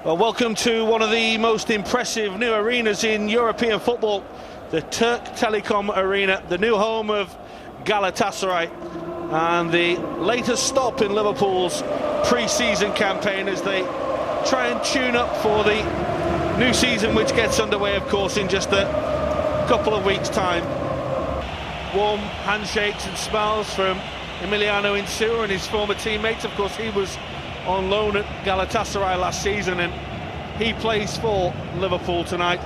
Well, welcome to one of the most impressive new arenas in European football, the Türk Telekom Arena, the new home of Galatasaray, and the latest stop in Liverpool's pre-season campaign as they try and tune up for the new season, which gets underway, of course, in just a couple of weeks' time. Warm handshakes and smiles from Emiliano Insua and his former teammates. Of course, he was on loan at Galatasaray last season, and he plays for Liverpool tonight,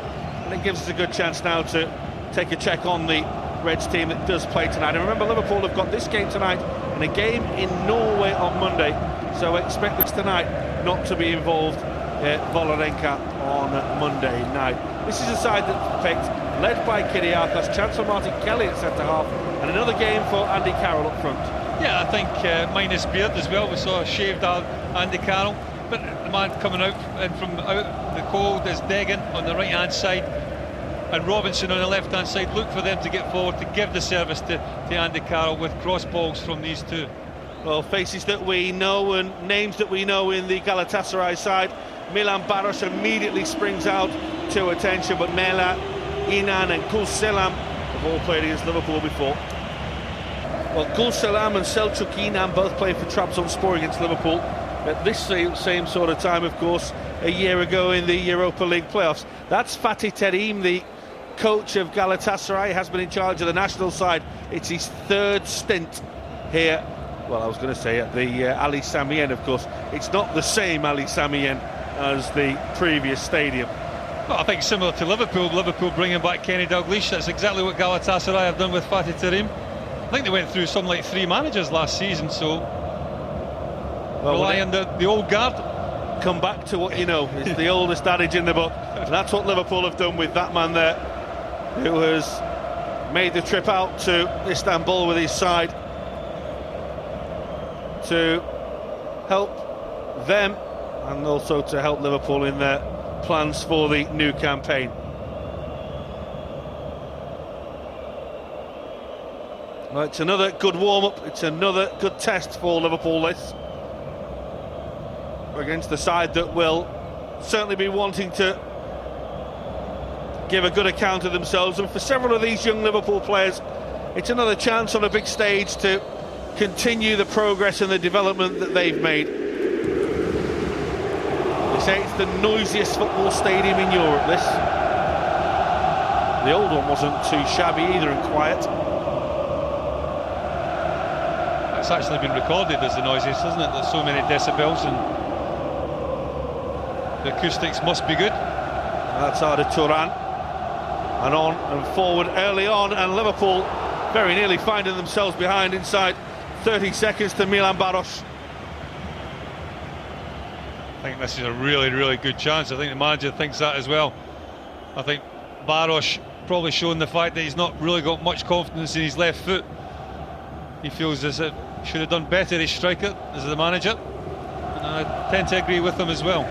and it gives us a good chance now to take a check on the Reds team that does play tonight. And remember, Liverpool have got this game tonight and a game in Norway on Monday, so expect this tonight not to be involved at Vålerenga on Monday night. This is a side that's picked, led by Kyriakos, chance for Martin Kelly at centre-half, and another game for Andy Carroll up front. Yeah, I think minus beard as well. We saw a shaved Andy Carroll, but the man coming out and from out the cold is Degan on the right-hand side, and Robinson on the left-hand side. Look for them to get forward to give the service to Andy Carroll with cross balls from these two. Well, faces that we know and names that we know in the Galatasaray side. Milan Baros immediately springs out to attention, but Mela, Inan and Gulselam have all played against Liverpool before. Well, Gulselam and Selçuk Inan both played for Trabzonspor against Liverpool at this same sort of time, of course, a year ago in the Europa League playoffs. That's Fatih Terim, the coach of Galatasaray, has been in charge of the national side. It's his third stint here. Well, I was going to say at the Ali Sami Yen, of course. It's not the same Ali Sami Yen as the previous stadium. Well, I think similar to Liverpool bringing back Kenny Dalglish. That's exactly what Galatasaray have done with Fatih Terim. I think they went through something like 3 managers last season, so rely on the old guard. Come back to what you know. It's the oldest adage in the book, and that's what Liverpool have done with that man there, who has made the trip out to Istanbul with his side to help them and also to help Liverpool in their plans for the new campaign. Well, it's another good warm-up, it's another good test for Liverpool, this, against the side that will certainly be wanting to give a good account of themselves, and for several of these young Liverpool players it's another chance on a big stage to continue the progress and the development that they've made. They say it's the noisiest football stadium in Europe, this. The old one wasn't too shabby either and quiet. It's actually been recorded as the noisiest, hasn't it? There's so many decibels and the acoustics must be good. That's Arda Turan, and on and forward early on, and Liverpool very nearly finding themselves behind inside 30 seconds to Milan Baros. I think this is a really good chance. I think the manager thinks that as well. I think Baros probably showing the fact that he's not really got much confidence in his left foot. He feels as if he should have done better as striker, as the manager, and I tend to agree with him as well.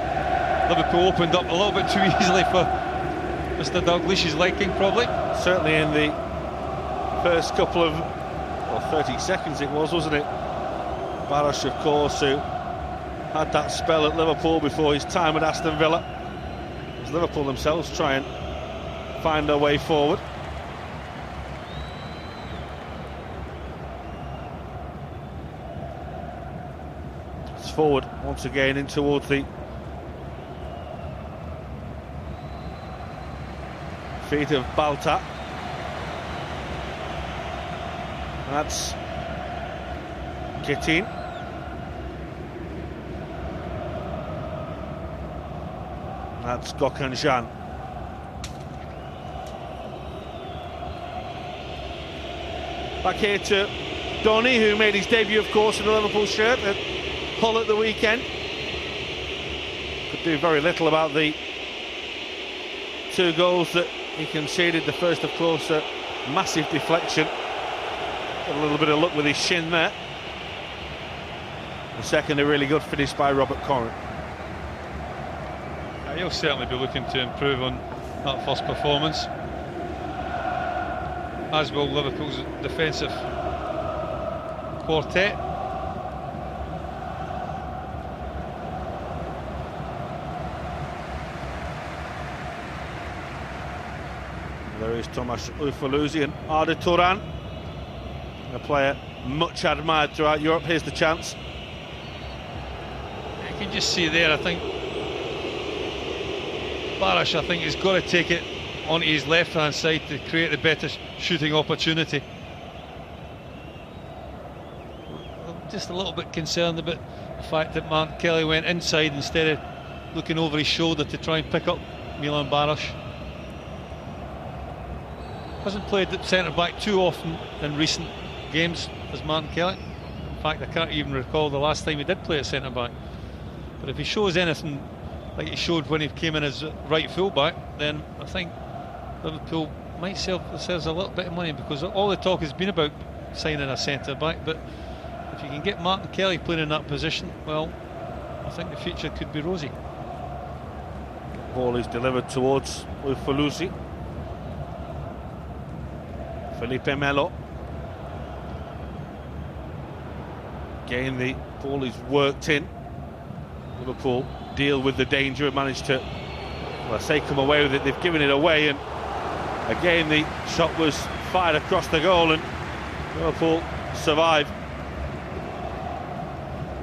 Liverpool opened up a little bit too easily for Mr. Dalglish's liking, probably. Certainly in the first couple of 30 seconds it was, wasn't it? Baros, of course, who had that spell at Liverpool before his time at Aston Villa, as Liverpool themselves try and find their way forward. It's forward once again in towards the feet of Balta. That's Ketin. That's Gökhan Can. Back here to Donny, who made his debut, of course, in a Liverpool shirt at Hull at the weekend. Could do very little about the 2 goals that he conceded. The first, of course, a massive deflection. Got a little bit of luck with his shin there. The second, a really good finish by Robert Corrin. He'll certainly be looking to improve on that first performance, as will Liverpool's defensive quartet. is Tomas Ufoluzi and Arda Turan, a player much admired throughout Europe. Here's the chance. You can just see there, I think Baros, I think, has got to take it onto his left-hand side to create a better shooting opportunity. I'm just a little bit concerned about the fact that Martin Kelly went inside instead of looking over his shoulder to try and pick up Milan Baros. Hasn't played at centre-back too often in recent games as Martin Kelly. In fact, I can't even recall the last time he did play at centre-back. But if he shows anything like he showed when he came in as right full-back, then I think Liverpool might save themselves a little bit of money, because all the talk has been about signing a centre-back. But if you can get Martin Kelly playing in that position, well, I think the future could be rosy. Ball is delivered towards Ufoluzi. Felipe Melo. Again, the ball is worked in. Liverpool deal with the danger and managed to, well, I say come away with it, they've given it away, and again the shot was fired across the goal and Liverpool survive.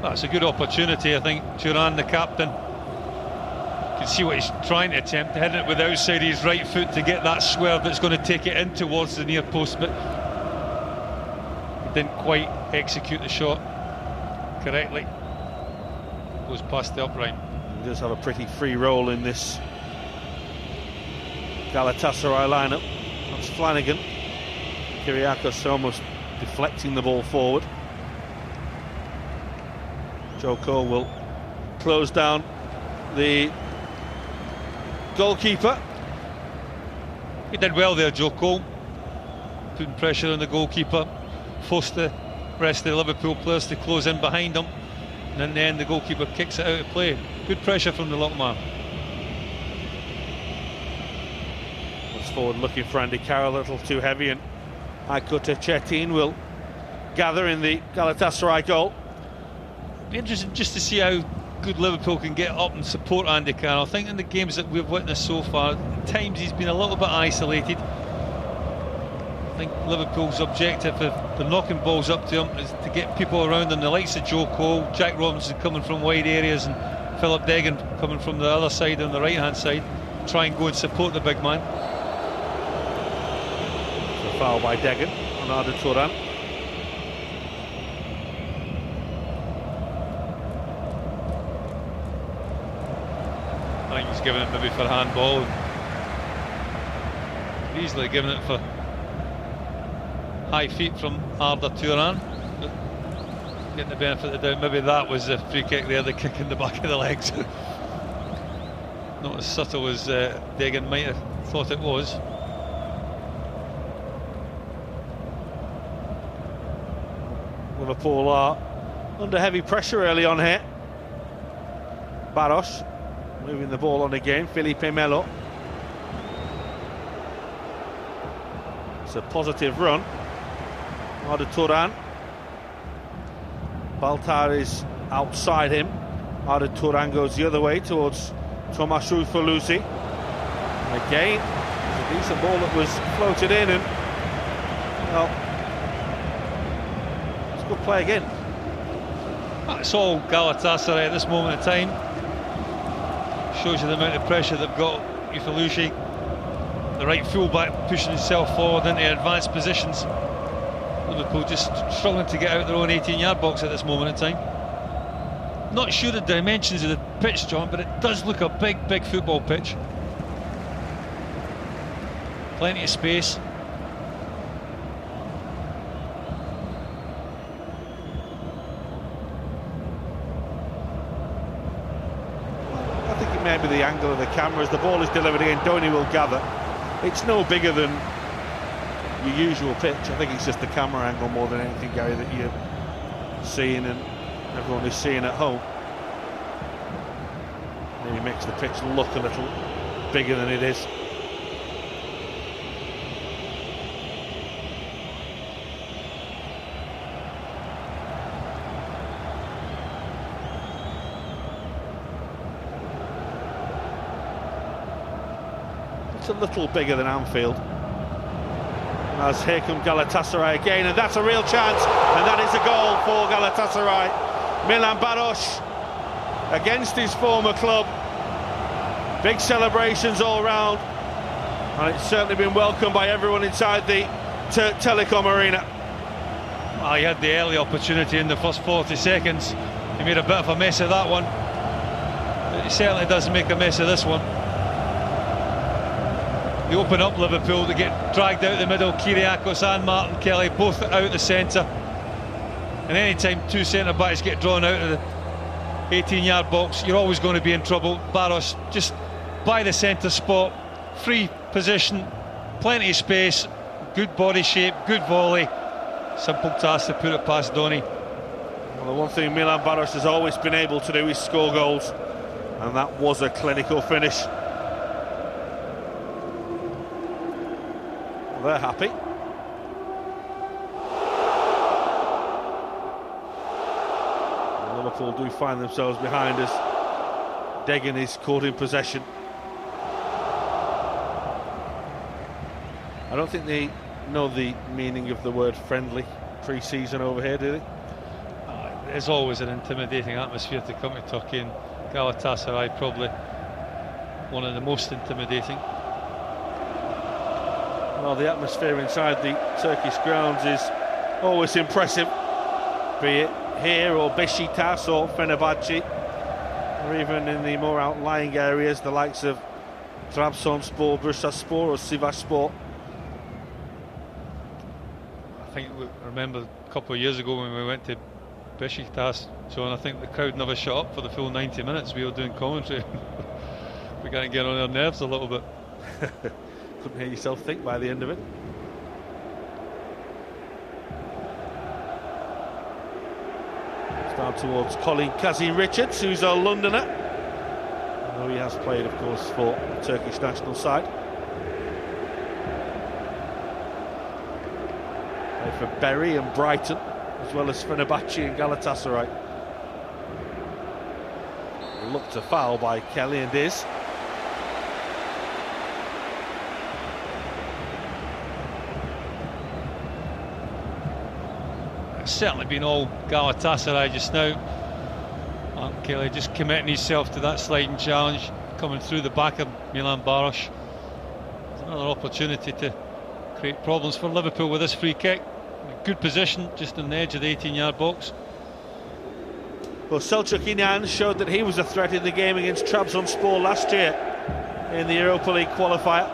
That's a good opportunity. I think Turan, the captain, you can see what he's trying to attempt, heading it with the outside of his right foot to get that swerve that's going to take it in towards the near post, but he didn't quite execute the shot correctly. Goes past the upright. He does have a pretty free role in this Galatasaray lineup. That's Flanagan. Kyriakos almost deflecting the ball forward. Joe Cole will close down the goalkeeper. He did well there, Joe Cole, putting pressure on the goalkeeper, forced the rest of the Liverpool players to close in behind him, and in the end the goalkeeper kicks it out of play. Good pressure from the lockman. It's forward looking for Andy Carroll, a little too heavy, and Aykut Çetin will gather in the Galatasaray goal. Be interesting just to see how good Liverpool can get up and support Andy Carroll. I think in the games that we've witnessed so far, at times he's been a little bit isolated. I think Liverpool's objective, if they're knocking balls up to him, is to get people around him, the likes of Joe Cole, Jack Robinson coming from wide areas, and Philip Degan coming from the other side, on the right hand side, try and go and support the big man. It's a foul by Degan on Arda Turan. I think he's giving it maybe for handball. Easily giving it for high feet from Arda Turan. But getting the benefit of the doubt, maybe that was the free kick there, the kick in the back of the legs. Not as subtle as Degan might have thought it was. Liverpool are under heavy pressure early on here. Baros moving the ball on again, Felipe Melo. It's a positive run. Arda Turan. Baltar is outside him. Arda Turan goes the other way towards Tomas Ufoluzi. Again, it's a decent ball that was floated in, and well, it's a good play again. That's all Galatasaray at this moment in time. Shows you the amount of pressure they've got. Ufoluzi, the right full-back, pushing himself forward into advanced positions. Liverpool just struggling to get out their own 18-yard box at this moment in time. Not sure the dimensions of the pitch, John, but it does look a big, big football pitch. Plenty of space. I think it may be the angle of the camera as the ball is delivered again. Donny will gather. It's no bigger than your usual pitch. I think it's just the camera angle more than anything, Gary, that you're seeing and everyone is seeing at home. Maybe makes the pitch look a little bigger than it is. It's a little bigger than Anfield. As here come Galatasaray again, and that's a real chance, and that is a goal for Galatasaray. Milan Baroš against his former club. Big celebrations all round, and it's certainly been welcomed by everyone inside the Türk Telekom arena. Well, he had the early opportunity in the first 40 seconds. He made a bit of a mess of that one. But he certainly doesn't make a mess of this one. They open up Liverpool, they get dragged out the middle. Kyriakos and Martin Kelly both out the centre. And any time two centre-backs get drawn out of the 18-yard box, you're always going to be in trouble. Baroš just by the centre spot, free position, plenty of space, good body shape, good volley. Simple task to put it past Donny. Well, the one thing Milan Baroš has always been able to do is score goals, and that was a clinical finish. Well, they're happy. And Liverpool do find themselves behind us. Degen is caught in possession. I don't think they know the meaning of the word friendly pre-season over here, do they? There's always an intimidating atmosphere to come to Turkey, and Galatasaray probably one of the most intimidating. Well, the atmosphere inside the Turkish grounds is always impressive, be it here or Beşiktaş or Fenerbahçe, or even in the more outlying areas, the likes of Trabzonspor, Bursaspor or Sivasspor. I remember a couple of years ago when we went to Beşiktaş, John, I think the crowd never shut up for the full 90 minutes we were doing commentary. We're going to get on their nerves a little bit. Couldn't hear yourself think by the end of it. It's down towards Colin Kazim-Richards, who's a Londoner, although he has played, of course, for the Turkish national side. Played for Bury and Brighton, as well as Fenerbahçe and Galatasaray. Looked a foul by Kelly, and is. It's certainly been all Galatasaray just now. Martin Kelly just committing himself to that sliding challenge, coming through the back of Milan Baroš. There's another opportunity to create problems for Liverpool with this free kick. Good position, just on the edge of the 18-yard box. Well, Selçuk İnan showed that he was a threat in the game against Trabzonspor last year in the Europa League qualifier.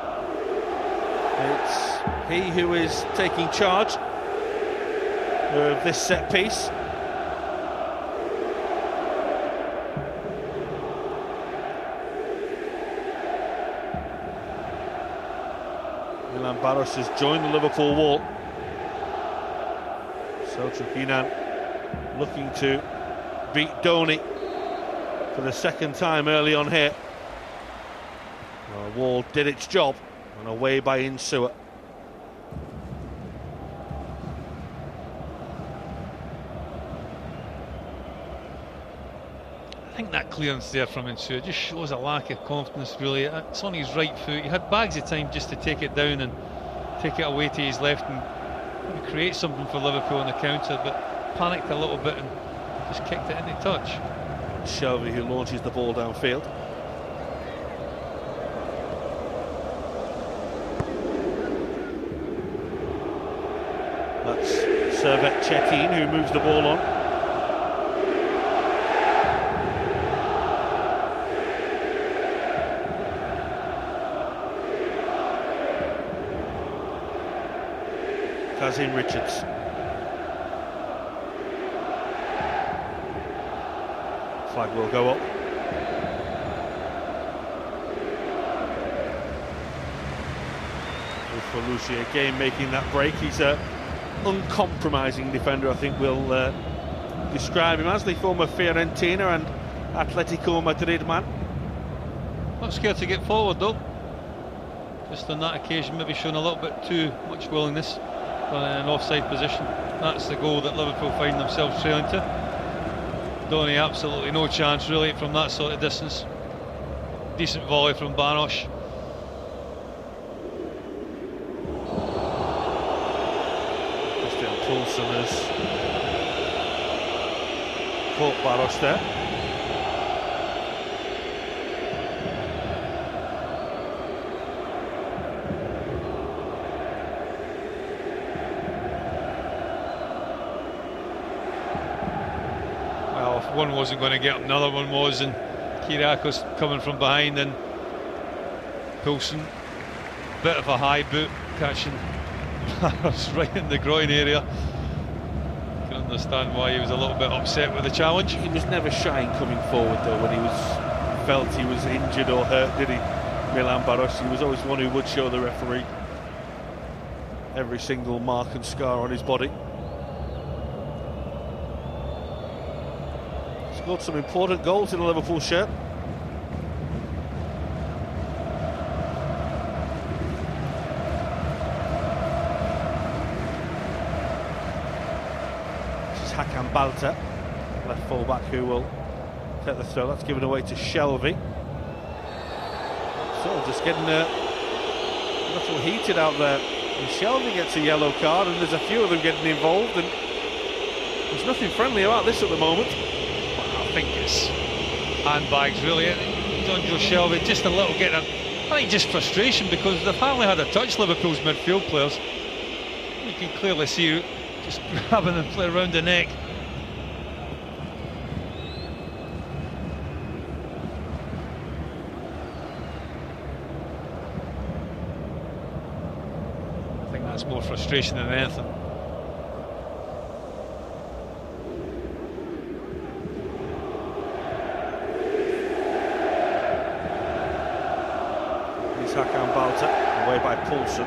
It's he who is taking charge of this set piece. Milan Baroš has joined the Liverpool wall. Selçuk İnan looking to beat Donny for the second time early on here. Well, the wall did its job, and away by Insua. I think that clearance there from Insua just shows a lack of confidence, really. It's on his right foot. He had bags of time just to take it down and take it away to his left and create something for Liverpool on the counter, but panicked a little bit and just kicked it into touch. Shelby who launches the ball downfield. That's Servet Çetin who moves the ball on. Kazim-Richards. Flag will go up. Ufolushi again making that break. He's an uncompromising defender, I think we'll describe him as, the former Fiorentina and Atletico Madrid man. Not scared to get forward though. Just on that occasion maybe showing a little bit too much willingness in an offside position. That's the goal that Liverpool find themselves trailing to. Donny absolutely no chance really from that sort of distance. Decent volley from Baroš. Christian Poulsen has caught Baros there. Well, if one wasn't going to get up, another one was, and Kyriakos coming from behind, and Poulsen, bit of a high boot, catching Baros right in the groin area. Can understand why he was a little bit upset with the challenge. He was never shy in coming forward though when he felt he was injured or hurt, did he? Milan Baros, he was always one who would show the referee every single mark and scar on his body. Scored some important goals in a Liverpool shirt. Hakan Balta, left full back, who will take the throw. That's given away to Shelvey. So just getting a little heated out there. And Shelvey gets a yellow card, and there's a few of them getting involved, and there's nothing friendly about this at the moment. I think it's handbags really. Jonjo Shelvey, just a little getting, I think just frustration, because they've hardly had a touch, Liverpool's midfield players. You can clearly see just grabbing them around the neck. I think that's more frustration than anything. Here's Hakan Balta, away by Poulsen.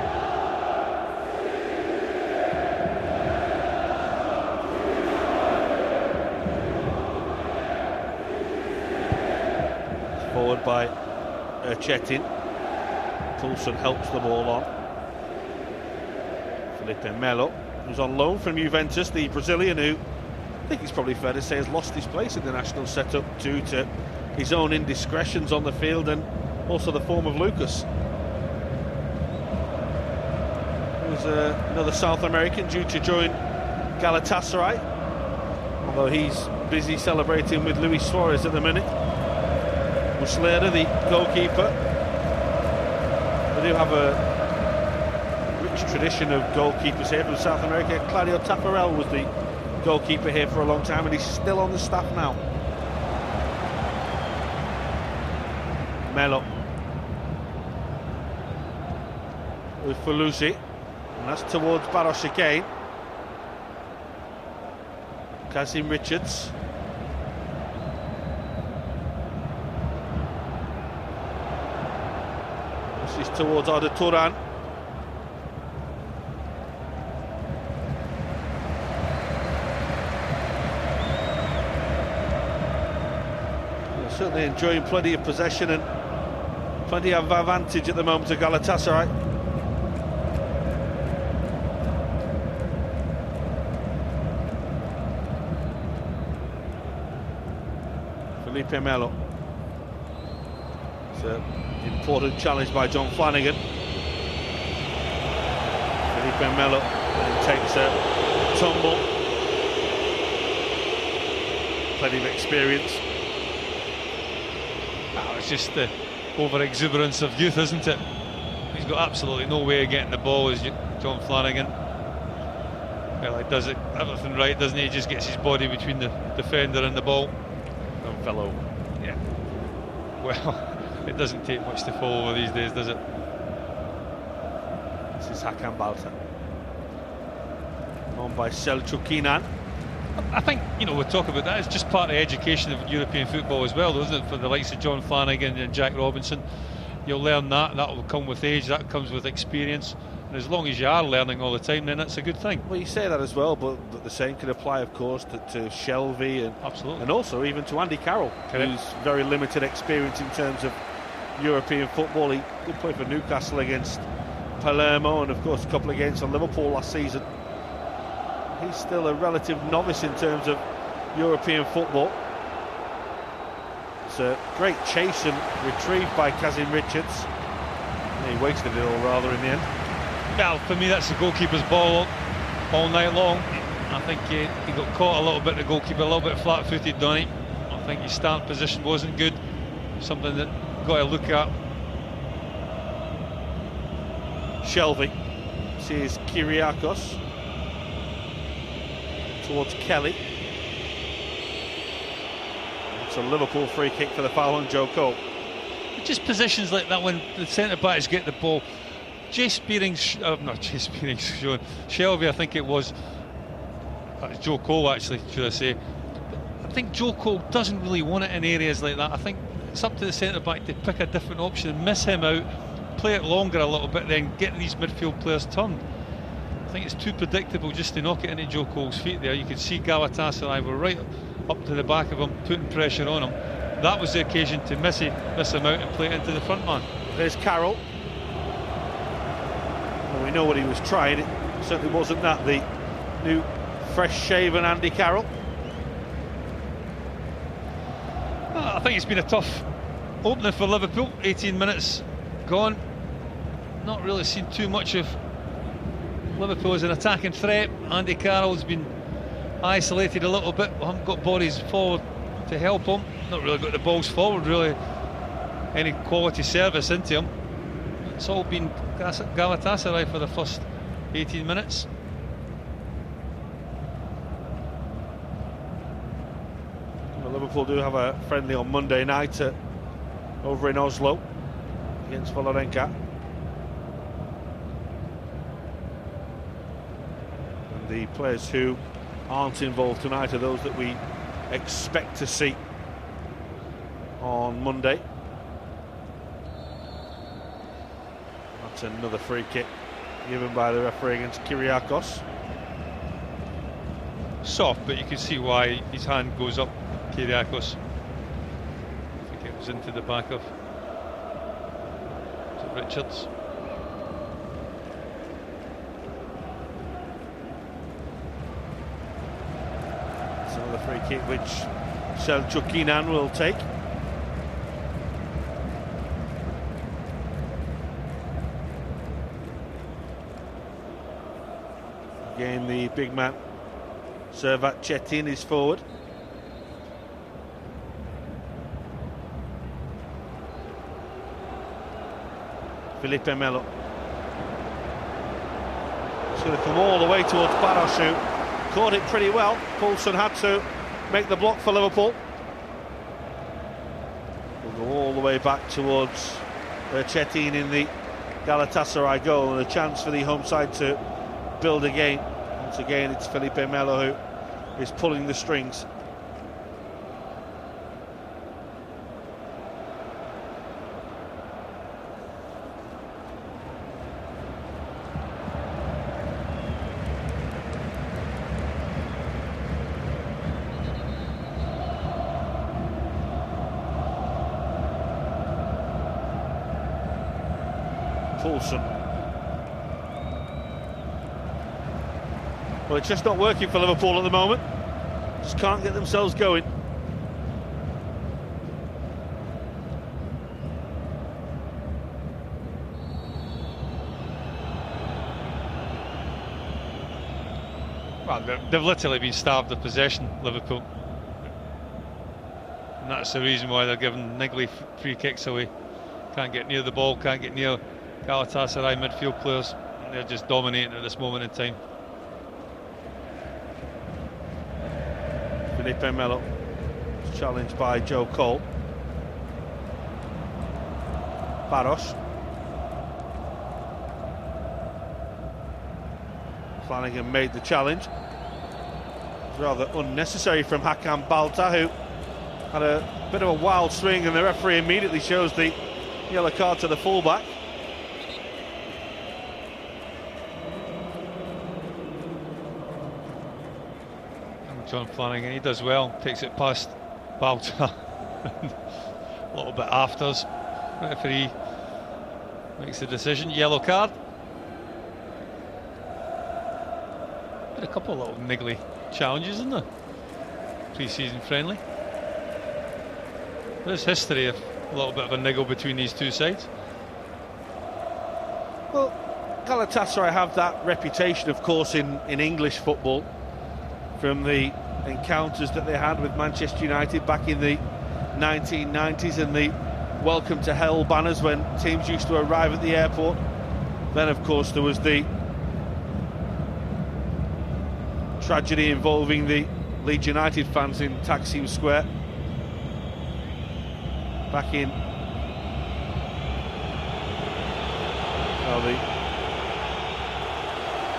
Forward by Chetin. Poulsen helps the ball on. Felipe Melo, who's on loan from Juventus, the Brazilian, who I think it's probably fair to say has lost his place in the national setup due to his own indiscretions on the field and also the form of Lucas. There's another South American due to join Galatasaray, although he's busy celebrating with Luis Suarez at the minute. Muslera, the goalkeeper. They do have a rich tradition of goalkeepers here from South America. Claudio Tafarel was the goalkeeper here for a long time, and he's still on the staff now. Melo with Falusi, and that's towards Baros again. Kazim Richards. This is towards Arda Turan. They're certainly enjoying plenty of possession and plenty of advantage at the moment of Galatasaray. Felipe Melo. It's an important challenge by John Flanagan. Felipe Melo takes a tumble. Plenty of experience. Oh, it's just the over-exuberance of youth, isn't it? He's got absolutely no way of getting the ball, as John Flanagan. Well, he does it everything right, doesn't he? He just gets his body between the defender and the ball. And fell over. Yeah. Well, it doesn't take much to fall over these days, does it? This is Hakan Balta. On by Selçuk İnan. I think, we'll talk about that. It's just part of the education of European football as well, isn't it? For the likes of John Flanagan and Jack Robinson, you'll learn that will come with age, that comes with experience. And as long as you are learning all the time, then that's a good thing. Well, you say that as well, but the same can apply, of course, to Shelvey and absolutely, and also even to Andy Carroll, who's very limited experience in terms of European football. He did play for Newcastle against Palermo, and of course a couple of games for Liverpool last season. He's still a relative novice in terms of European football. It's a great chase and retrieve by Kazim Richards. He wasted it all rather in the end. Well, for me that's the goalkeeper's ball. all night long. I think he got caught a little bit, the goalkeeper, a little bit flat-footed on it. I think his start position wasn't good. Something that got to look at. Shelby sees Kyriakos towards Kelly. It's a Liverpool free kick for the foul on Joe Cole. Just positions like that when the centre-backs get the ball. Shelby, I think it was. Joe Cole, actually, should I say. I think Joe Cole doesn't really want it in areas like that. I think it's up to the centre-back to pick a different option, miss him out, play it longer a little bit, then get these midfield players turned. I think it's too predictable just to knock it into Joe Cole's feet there. You could see Galatasaray were right up to the back of him, putting pressure on him. That was the occasion to miss him out and play it into the front man. There's Carroll. Well, we know what he was trying. It certainly wasn't that. The new fresh-shaven Andy Carroll. I think it's been a tough opening for Liverpool. 18 minutes gone. Not really seen too much of Liverpool as an attacking threat. Andy Carroll's been isolated a little bit. We haven't got bodies forward to help him. Not really got the balls forward, really. Any quality service into him. It's all been Galatasaray for the first 18 minutes. Well, Liverpool do have a friendly on Monday night over in Oslo against Volorenka. And the players who aren't involved tonight are those that we expect to see on Monday. That's another free kick given by the referee against Kyriakos. Soft, but you can see why his hand goes up. Kyriakos, I think it was into the back of Richards. It's another free kick which Selçuk İnan will take. Again, the big man Servat Çetin is forward. Felipe Melo. It's going to come all the way towards Barros, who caught it pretty well. Poulsen had to make the block for Liverpool. We'll go all the way back towards Çetin in the Galatasaray goal, and a chance for the home side to build again. Once again, it's Felipe Melo who is pulling the strings. Poulsen. Well, it's just not working for Liverpool at the moment. Just can't get themselves going. Well, they've literally been starved of possession, Liverpool. And that's the reason why they're giving niggly free kicks away. Can't get near the ball, can't get near Galatasaray midfield players. They're just dominating at this moment in time. Felipe Melo challenged by Joe Cole. Barros. Flanagan made the challenge. It's rather unnecessary from Hakan Balta, who had a bit of a wild swing, and the referee immediately shows the yellow card to the fullback. John Flanagan, he does well, takes it past Balta. A little bit afters. Referee makes the decision. Yellow card. Had a couple of little niggly challenges, isn't there? Pre-season friendly. There's history of a little bit of a niggle between these two sides. Well, Galatasaray have that reputation, of course, in English football, from the encounters that they had with Manchester United back in the 1990s and the welcome to hell banners when teams used to arrive at the airport. Then, of course, there was the tragedy involving the Leeds United fans in Taksim Square back in the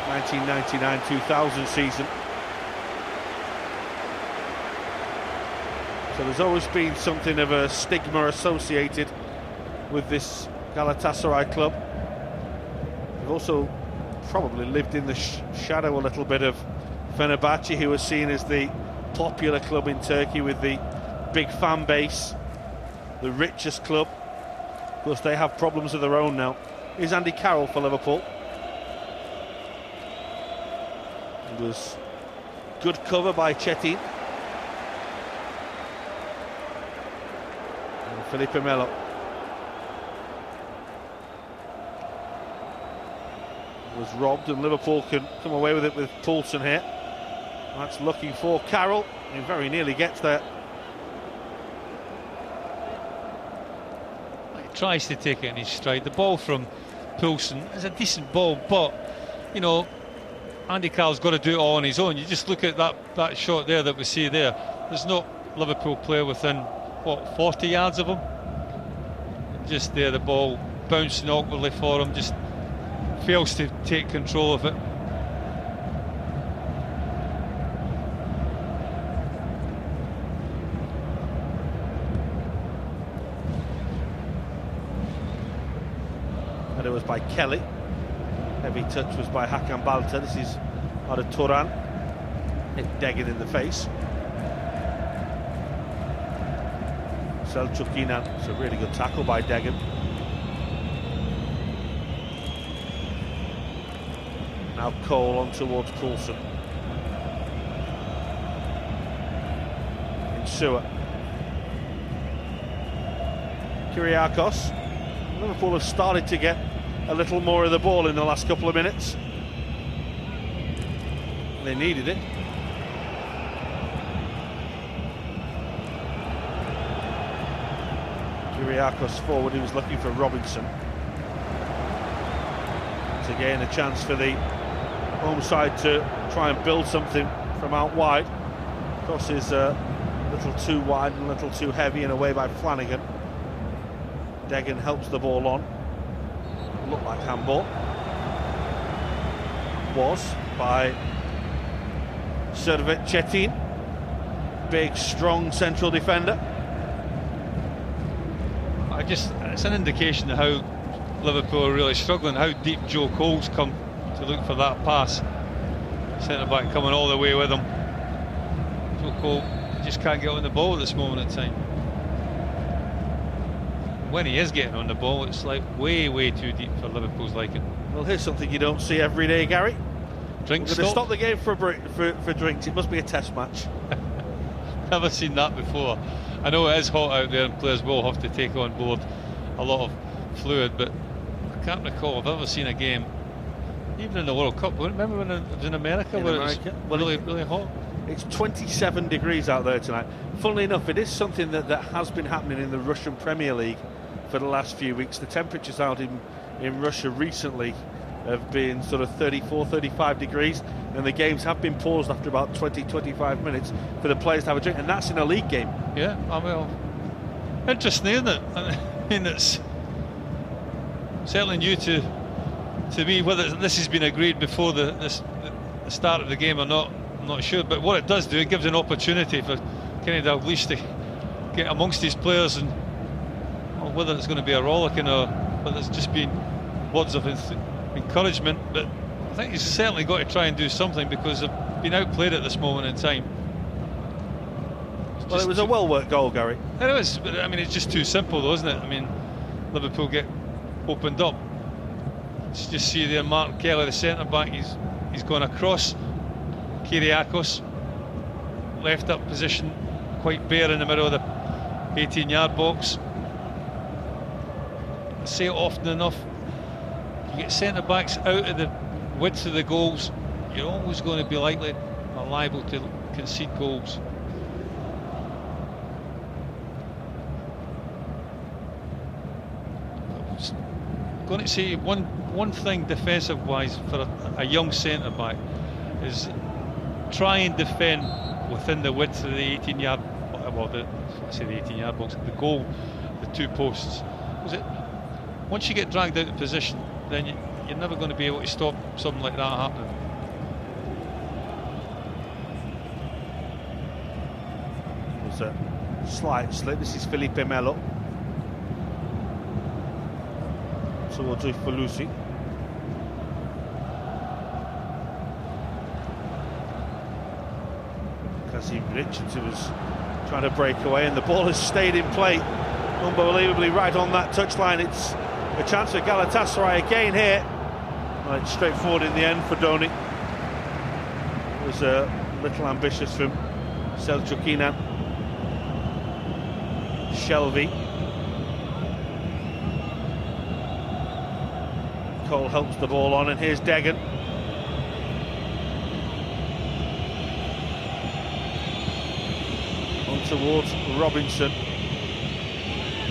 1999-2000 season. So there's always been something of a stigma associated with this Galatasaray club. They've also probably lived in the shadow a little bit of Fenerbahce, who was seen as the popular club in Turkey with the big fan base, the richest club. Of course, they have problems of their own now. Here's Andy Carroll for Liverpool. It was good cover by Chetin. And Felipe Melo. Was robbed, and Liverpool can come away with it with Poulsen here. That's looking for Carroll. He very nearly gets there. He tries to take it in his stride. The ball from Poulsen is a decent ball, but you know, Andy Carroll's got to do it all on his own. You just look at that shot there that we see there. There's no Liverpool player within, what, 40 yards of him? Just there, the ball bouncing awkwardly for him, just fails to take control of it. And it was by Kelly. Heavy touch was by Hakan Balta. This is Arda Turan. Hit Degan in the face. Selçuk Inan. It's a really good tackle by Degan. Now Cole on towards Poulsen. In Sewer. Kyriakos. Liverpool have started to get a little more of the ball in the last couple of minutes. They needed it. Kyriakos forward, he was looking for Robinson. It's again a chance for the home side to try and build something from out wide. Cross is a little too wide and a little too heavy, and away by Flanagan. Degan helps the ball on. Looked like handball. Was by Servet Chetin. Big, strong central defender. It's an indication of how Liverpool are really struggling, how deep Joe Cole's come to look for that pass. Centre-back coming all the way with him. Joe Cole just can't get on the ball at this moment in time. When he is getting on the ball, it's like way too deep for Liverpool's liking. Well, here's something you don't see every day, Gary. Drinks. We're going to stop the game for a break, for drinks. It must be a test match. Never seen that before. I know it is hot out there and players will have to take on board a lot of fluid, but I can't recall I've ever seen a game, even in the World Cup. Remember when it was in America, it was really hot? It's 27 degrees out there tonight. Funnily enough, it is something that has been happening in the Russian Premier League for the last few weeks. The temperatures out in Russia recently have been sort of 34, 35 degrees, and the games have been paused after about 20, 25 minutes for the players to have a drink, and that's in a league game. Yeah, well, interesting, isn't it? I mean, it's certainly new to me. Whether this has been agreed before the start of the game or not, I'm not sure. But what it does do, it gives an opportunity for Kenny Dalglish to get amongst his players, and whether it's going to be a rollicking or whether it's just been words of encouragement. But I think he's certainly got to try and do something, because they've been outplayed at this moment in time. Well, it was a well-worked goal, Gary. It was, but I mean, it's just too simple, though, isn't it? I mean, Liverpool get opened up. Just see there, Martin Kelly, the centre-back, he's gone across. Kyriakos, left up position, quite bare in the middle of the 18-yard box. I say it often enough, you get centre-backs out of the width of the goals, you're always going to be likely or liable to concede goals. I'm going to say one thing defensive-wise for a young centre-back is try and defend within the width of the 18-yard, well, the 18-yard box, the goal, the 2 posts. Once you get dragged out of position, then you're never going to be able to stop something like that happening. There's a slight slip. This is Felipe Melo towards Ufalusi. Kazim Richards, who was trying to break away, and the ball has stayed in play unbelievably right on that touchline. It's a chance for Galatasaray again here. Right, straightforward in the end for Doni. It was a little ambitious from Selçuk İnan. Shelvey. Cole helps the ball on, and here's Degan. On towards Robinson.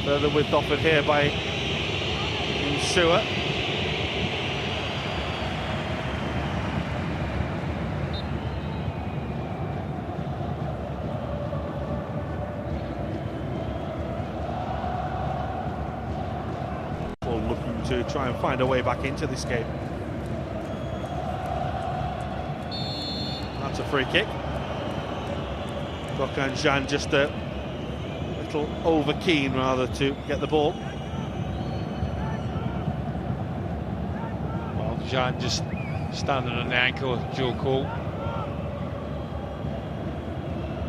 Further width offered here by Insua. Looking to try and find a way back into this game. That's a free kick. Gökhan Can just a little over keen rather to get the ball. Well, Can just standing on the ankle of Joe Cole.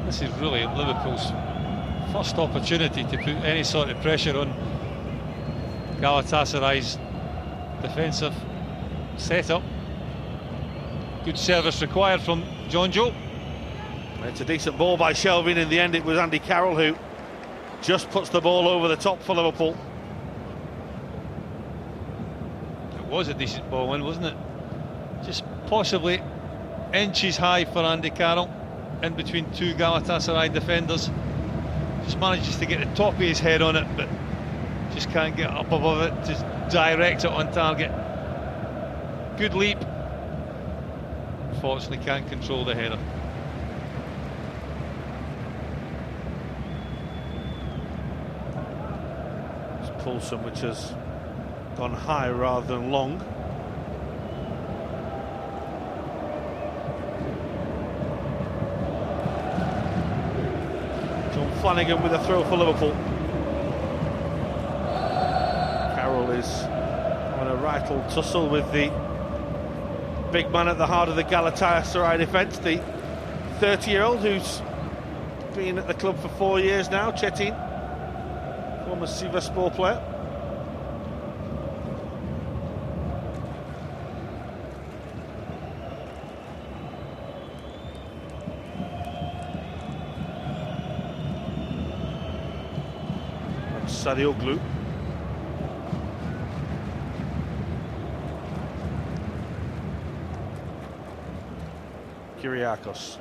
This is really Liverpool's first opportunity to put any sort of pressure on Galatasaray's defensive setup. Good service required from John Joe. It's a decent ball by Shelvey. In the end it was Andy Carroll who just puts the ball over the top for Liverpool. It was a decent ball in, wasn't it? Just possibly inches high for Andy Carroll, in between 2 Galatasaray defenders. Just manages to get the top of his head on it, but just can't get up above it to direct it on target. Good leap. Unfortunately can't control the header. It's Poulsen, which has gone high rather than long. John Flanagan with a throw for Liverpool. Is on a right old tussle with the big man at the heart of the Galatasaray defence, the 30-year-old who's been at the club for 4 years now, Çetin, former Sivasspor player. That's Sadioglu. Kyriakos.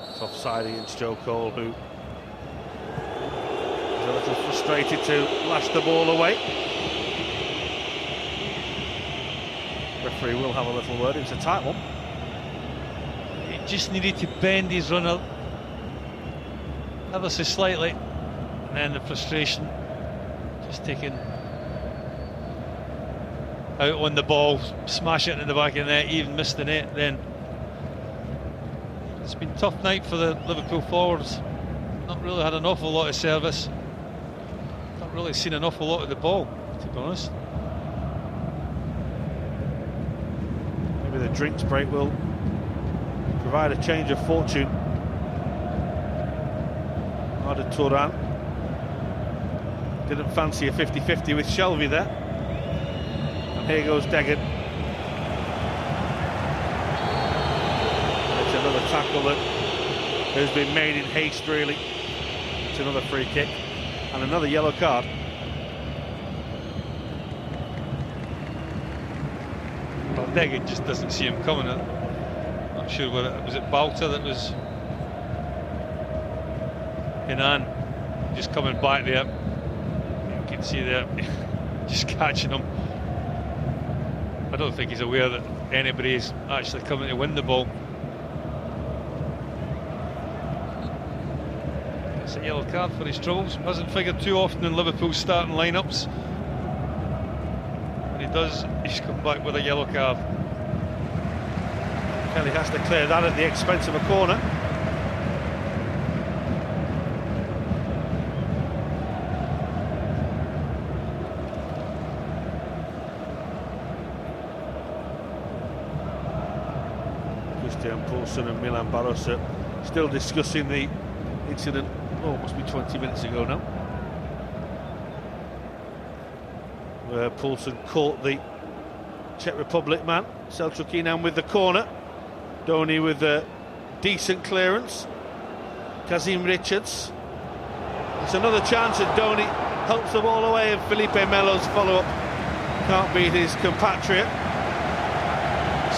It's offside against Joe Cole, who is a little frustrated to lash the ball away. Referee will have a little word. It's a tight one. He just needed to bend his runner ever so slightly, and then the frustration just taking out on the ball, smash it into the back of the net, even missed the net. Then it's been a tough night for the Liverpool forwards. Not really had an awful lot of service, not really seen an awful lot of the ball, to be honest. Maybe the drinks break will provide a change of fortune. Arda Turan didn't fancy a 50-50 with Shelvey there. Here goes Degan. It's another tackle that has been made in haste, really. It's another free kick and another yellow card. Deggan just doesn't see him coming. I'm sure was it Balta that was Hinan just coming back there. You can see there just catching him. I don't think he's aware that anybody is actually coming to win the ball. It's a yellow card for his troubles. Hasn't figured too often in Liverpool's starting lineups. When he does, he's come back with a yellow card. Kelly has to clear that at the expense of a corner. Poulsen and Milan Baros are still discussing the incident. Oh, it must be 20 minutes ago now, where Poulsen caught the Czech Republic man, Selçuk İnan, with the corner. Donny with a decent clearance. Kazim Richards. It's another chance, and Donny helps the ball away, and Felipe Melo's follow-up can't beat his compatriot.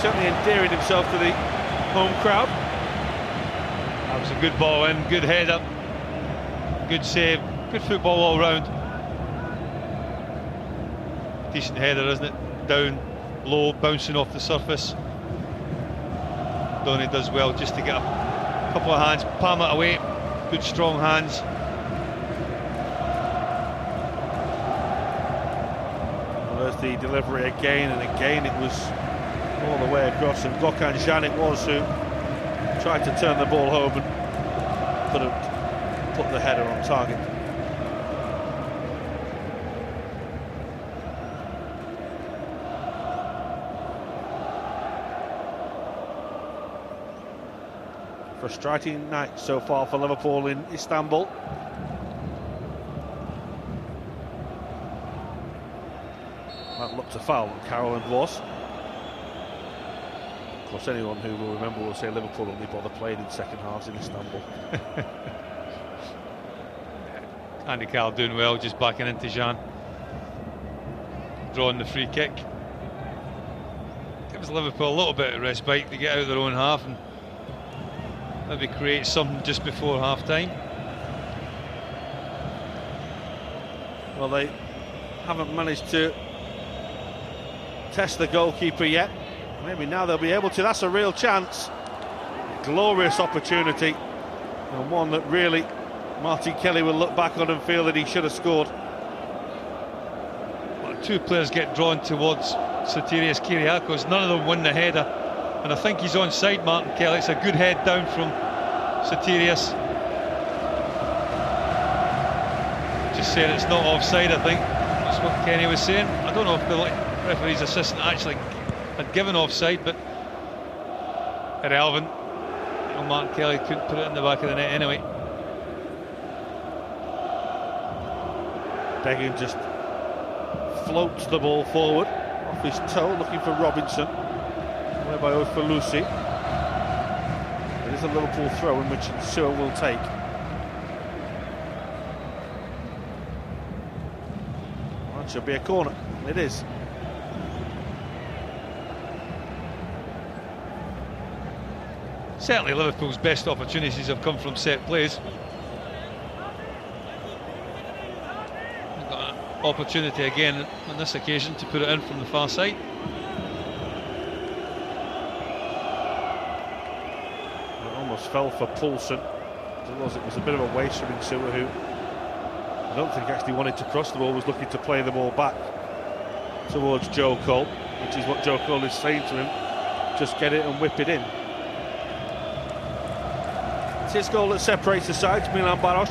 Certainly endearing himself to the home crowd. That was a good ball in, good header, good save, good football all round. Decent header, isn't it? Down low, bouncing off the surface. Donny does well just to get a couple of hands, palm it away. Good strong hands. Well, there's the delivery again, and again it was all the way across, and Gökhan Can it was who tried to turn the ball home and couldn't put the header on target. Frustrating night so far for Liverpool in Istanbul. That looked a foul on Carolan was. Of course, anyone who will remember will say Liverpool only bother playing in second halves in Istanbul. Andy Carroll doing well, just backing into Can, drawing the free kick. Gives Liverpool a little bit of respite to get out of their own half and maybe create something just before half-time. Well, they haven't managed to test the goalkeeper yet. Maybe now they'll be able to. That's a real chance. Glorious opportunity, and one that really Martin Kelly will look back on and feel that he should have scored. Well, two players get drawn towards Sotirios Kyriakos. None of them win the header, and I think he's onside, Martin Kelly. It's a good head down from Sotirios. Just saying it's not offside, I think. That's what Kenny was saying. I don't know if the referee's assistant actually had given offside, but irrelevant. Well, Martin Kelly couldn't put it in the back of the net anyway. Deggan just floats the ball forward off his toe, looking for Robinson. Away by Ofalusi. It is a Liverpool throw in which Sewer will take. That should be a corner. It is. Certainly Liverpool's best opportunities have come from set plays. They've got an opportunity again on this occasion to put it in from the far side. It almost fell for Poulsen. It was a bit of a waste from Insua, who I don't think actually wanted to cross the ball, was looking to play the ball back towards Joe Cole, which is what Joe Cole is saying to him. Just get it and whip it in. It's his goal that separates the sides, Milan Baros.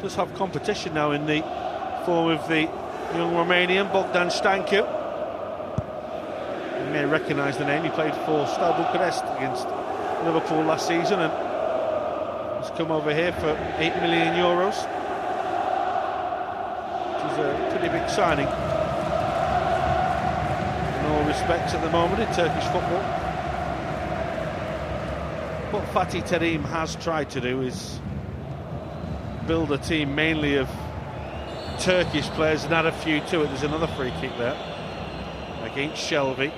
Does have competition now in the form of the young Romanian Bogdan Stancu. You may recognise the name. He played for Steaua Bucharest against Liverpool last season and has come over here for €8 million, which is a pretty big signing in all respects at the moment in Turkish football. What Fatih Terim has tried to do is build a team mainly of Turkish players and had a few to it. There's another free kick there against Shelby.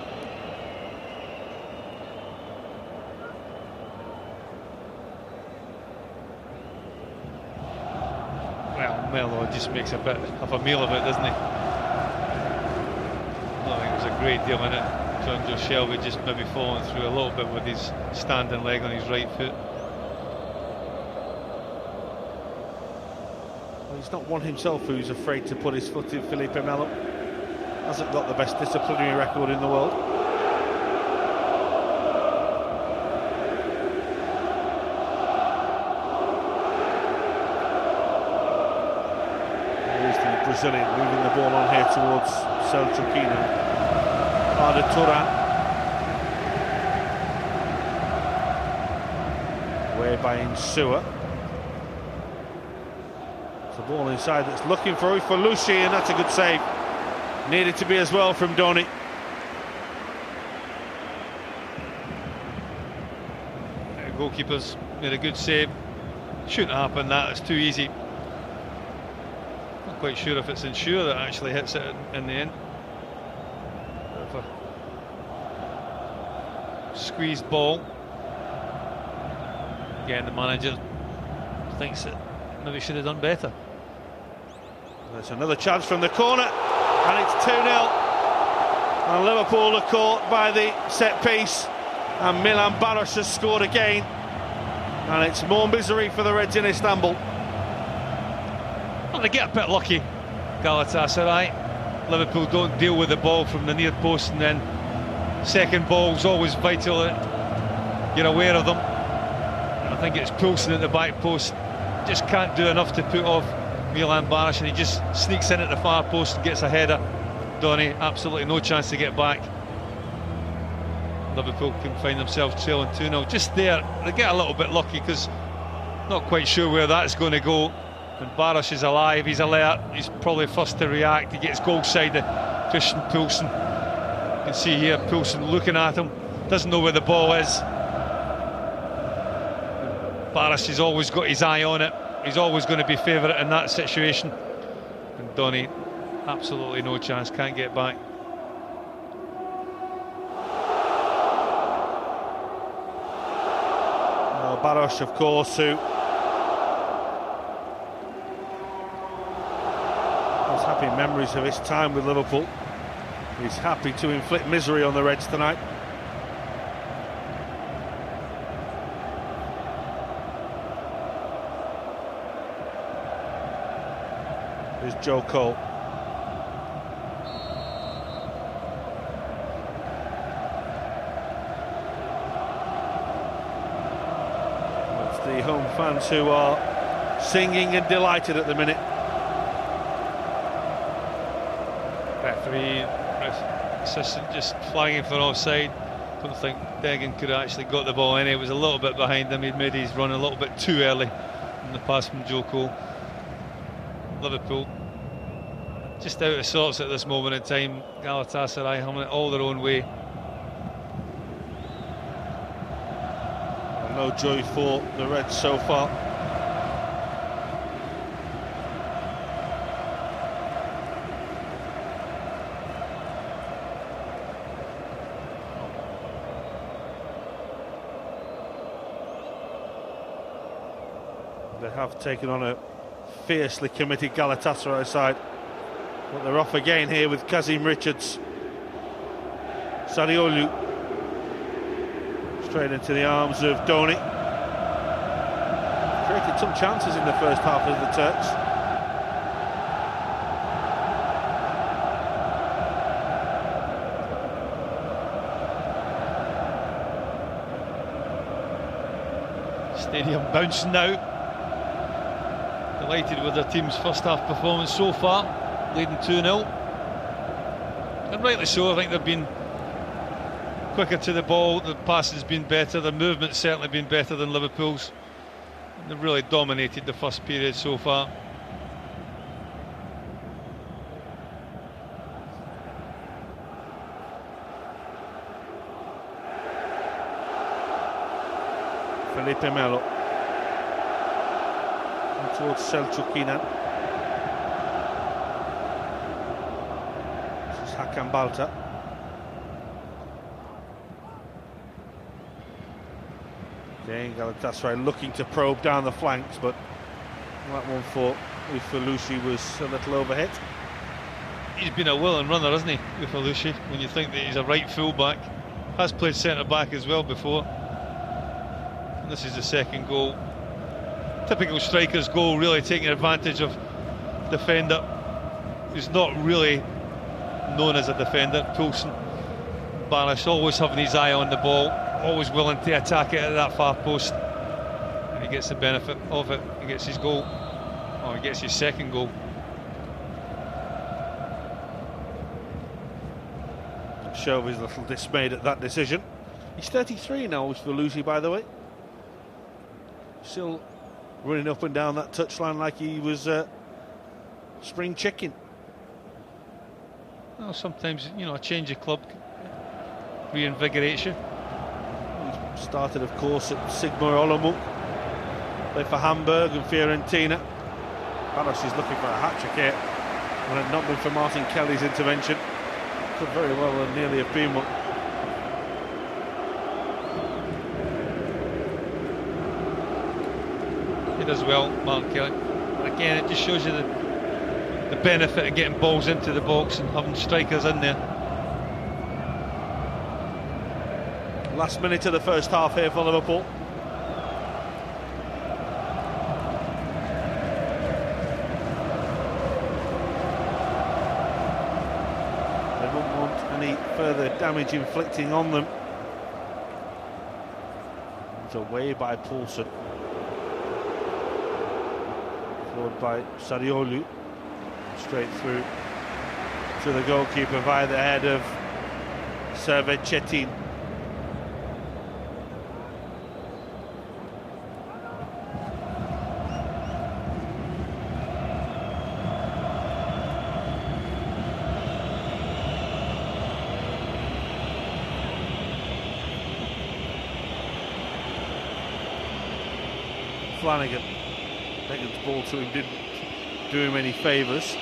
Well, Melo just makes a bit of a meal of it, doesn't he? I don't think there's a great deal in it. John Joe Shelby just maybe falling through a little bit with his standing leg on his right foot. Well, he's not one himself who's afraid to put his foot in. Felipe Melo hasn't got the best disciplinary record in the world. Here's the Brazilian moving the ball on here towards Selçukina. Arda Turan. Away by Insua. The ball inside that's looking for Ufalushi, and that's a good save. Needed to be as well from Doni. The goalkeeper's made a good save. Shouldn't happen, that, it's too easy. Not quite sure if it's Insua that actually hits it in the end. Squeezed ball. Again, the manager thinks that maybe should have done better. There's another chance from the corner, and it's 2-0. And Liverpool are caught by the set piece, and Milan Baros has scored again. And it's more misery for the Reds in Istanbul. Well, they get a bit lucky, Galatasaray. Liverpool don't deal with the ball from the near post, and then second ball's always vital that you're aware of them. I think it's Poulsen at the back post, just can't do enough to put off Milan Baros, and he just sneaks in at the far post and gets a header. Donny, absolutely no chance to get back. Liverpool can find themselves trailing 2-0. Just there, they get a little bit lucky because not quite sure where that's going to go. And Baros is alive, he's alert, he's probably first to react. He gets goal side to Christian Poulsen. You can see here Poulsen looking at him, doesn't know where the ball is. Baros has always got his eye on it. He's always going to be favourite in that situation. And Donny, absolutely no chance, can't get back. Baros, of course, who has happy memories of his time with Liverpool. He's happy to inflict misery on the Reds tonight. Here's Joe Cole. It's the home fans who are singing and delighted at the minute. Referee, assistant just flagging for offside. Don't think Degan could have actually got the ball in. He was a little bit behind him. He'd made his run a little bit too early in the pass from Joe Cole. Liverpool just out of sorts at this moment in time. Galatasaray having it all their own way. No joy for the Reds so far. They have taken on a fiercely committed Galatasaray side, but they're off again here with Kazim Richards. Sariolu straight into the arms of Doni. Created some chances in the first half of the Turks. Stadium bouncing now. Delighted with their team's first half performance so far, leading 2-0. And rightly so. I think they've been quicker to the ball, the passing's been better, the movement's certainly been better than Liverpool's. And they've really dominated the first period so far. Felipe Melo towards Selçukina. Hakan Balta. Again, Galatasaray looking to probe down the flanks, but that one for Ufolushi was a little overhit. He's been a willing runner, hasn't he, Ufolushi? When you think that he's a right full-back, has played centre-back as well before. And this is the second goal. Typical striker's goal, really taking advantage of defender who's not really known as a defender. Poulsen, Banish always having his eye on the ball, always willing to attack it at that far post, and he gets the benefit of it. He gets his goal, or he gets his second goal. Shelby's a little dismayed at that decision. He's 33 now, Ufolushi, by the way. Still running up and down that touchline like he was spring chicken. Well, sometimes, you know, a change of club reinvigorates you. He started, of course, at Sigma Olomouc, played for Hamburg and Fiorentina. Banos is looking for a hat-trick here. When it had not been for Martin Kelly's intervention, could very well have nearly have been one. He does well, Martin Kelly. But again, it just shows you the benefit of getting balls into the box and having strikers in there. Last minute of the first half here for Liverpool. They won't want any further damage inflicting on them. It's away by Poulsen. Followed by Sariolu. Straight through to the goalkeeper via the head of Servet Çetin. Flanagan, Beckham's ball to him didn't do him any favours.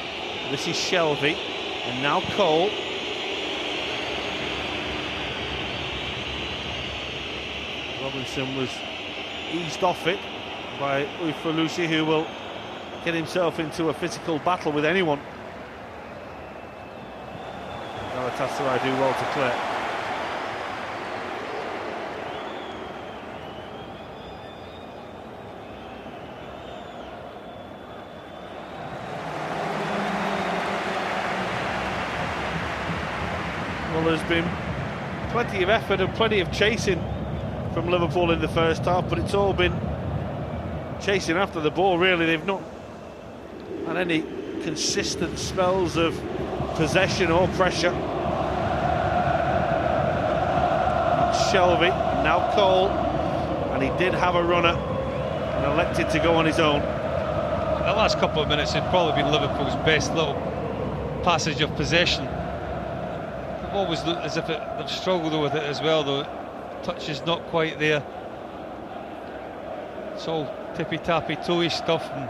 This is Shelby, and now Cole. Robinson was eased off it by Ufolushi, who will get himself into a physical battle with anyone. Galatasaray do well to clear. Well, there's been plenty of effort and plenty of chasing from Liverpool in the first half, but it's all been chasing after the ball, really. They've not had any consistent spells of possession or pressure. Shelby, now Cole, and he did have a runner and elected to go on his own. The last couple of minutes have probably been Liverpool's best little passage of possession. Always looked as if they've struggled with it as well, though. Touch is not quite there. It's all tippy-tappy, toey stuff, and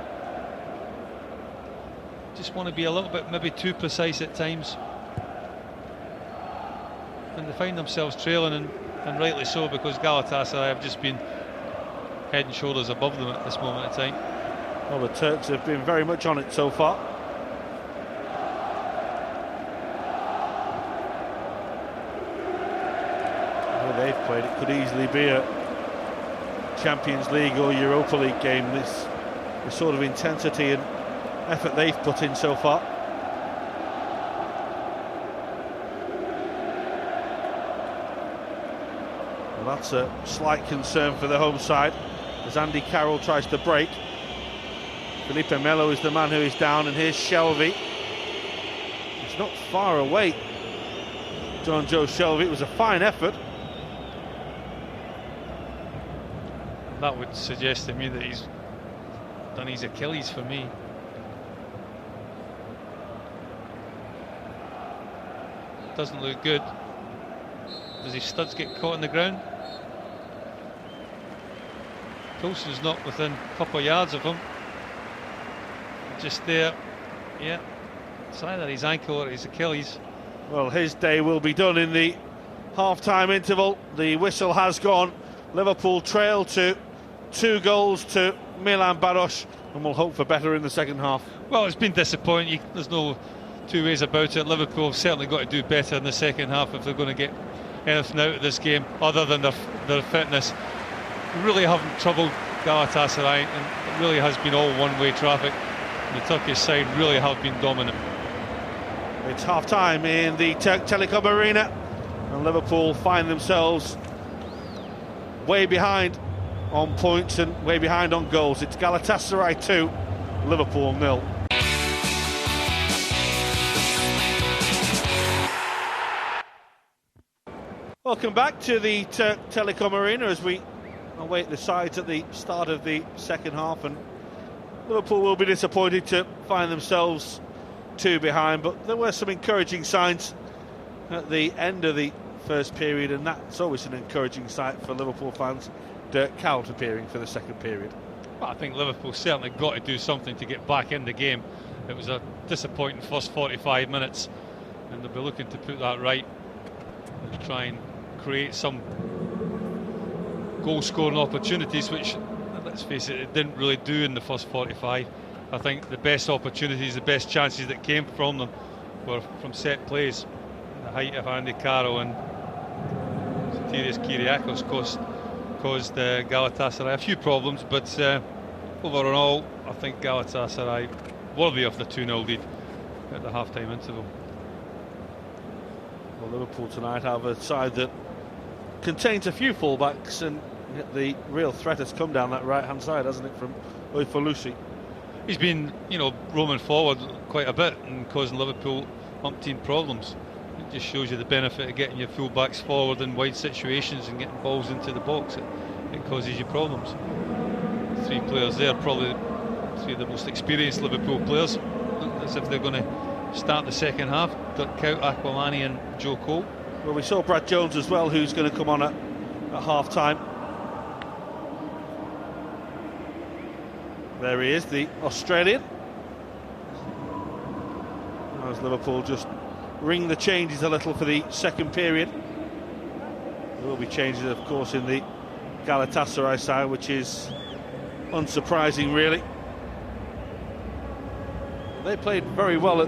just want to be a little bit maybe too precise at times. And they find themselves trailing, and rightly so, because Galatasaray have just been head and shoulders above them at this moment in time. Well, the Turks have been very much on it so far. They've played, it could easily be a Champions League or Europa League game. This the sort of intensity and effort they've put in so far. Well, that's a slight concern for the home side as Andy Carroll tries to break. Felipe Melo is the man who is down, and here's Shelby. It's not far away, John Joe Shelby. It was a fine effort. That would suggest to me that he's done his Achilles for me. Doesn't look good. Does his studs get caught on the ground? Coulson's not within a couple of yards of him. Just there, yeah. It's either his ankle or his Achilles. Well, his day will be done in the half-time interval. The whistle has gone. Liverpool trail to 2 goals to Milan Baros, and we'll hope for better in the second half. Well, it's been disappointing. There's no two ways about it. Liverpool have certainly got to do better in the second half if they're going to get anything out of this game other than their fitness. We really haven't troubled Galatasaray, and it really has been all one-way traffic. The Turkish side really have been dominant. It's half-time in the Turk Telekom Arena, and Liverpool find themselves way behind on points and way behind on goals. It's Galatasaray 2, Liverpool 0. Welcome back to the Turk Telekom Arena as we await the sides at the start of the second half, and Liverpool will be disappointed to find themselves 2 behind, but there were some encouraging signs at the end of the first period, and that's always an encouraging sight for Liverpool fans. Dirk Kuyt appearing for the second period. Well, I think Liverpool certainly got to do something to get back in the game. It was a disappointing first 45 minutes, and they'll be looking to put that right and try and create some goal-scoring opportunities, which, let's face it, didn't really do in the first 45. I think the best opportunities, the best chances that came from them were from set plays. The height of Andy Carroll and Sotirios Kyriakos caused Galatasaray a few problems, but overall I think Galatasaray worthy of the 2-0 lead at the half-time interval. Well, Liverpool tonight have a side that contains a few fullbacks, and yet the real threat has come down that right-hand side, hasn't it, from Oifalusi. He's been, roaming forward quite a bit and causing Liverpool umpteen problems. It just shows you the benefit of getting your full-backs forward in wide situations and getting balls into the box. It causes you problems. 3 players there, probably 3 of the most experienced Liverpool players, as if they're going to start the second half. Dirk Kuyt, Aquilani and Joe Cole. Well, we saw Brad Jones as well, who's going to come on at half-time. There he is, the Australian. As Liverpool just ring the changes a little for the second period. There will be changes, of course, in the Galatasaray side, which is unsurprising, really. They played very well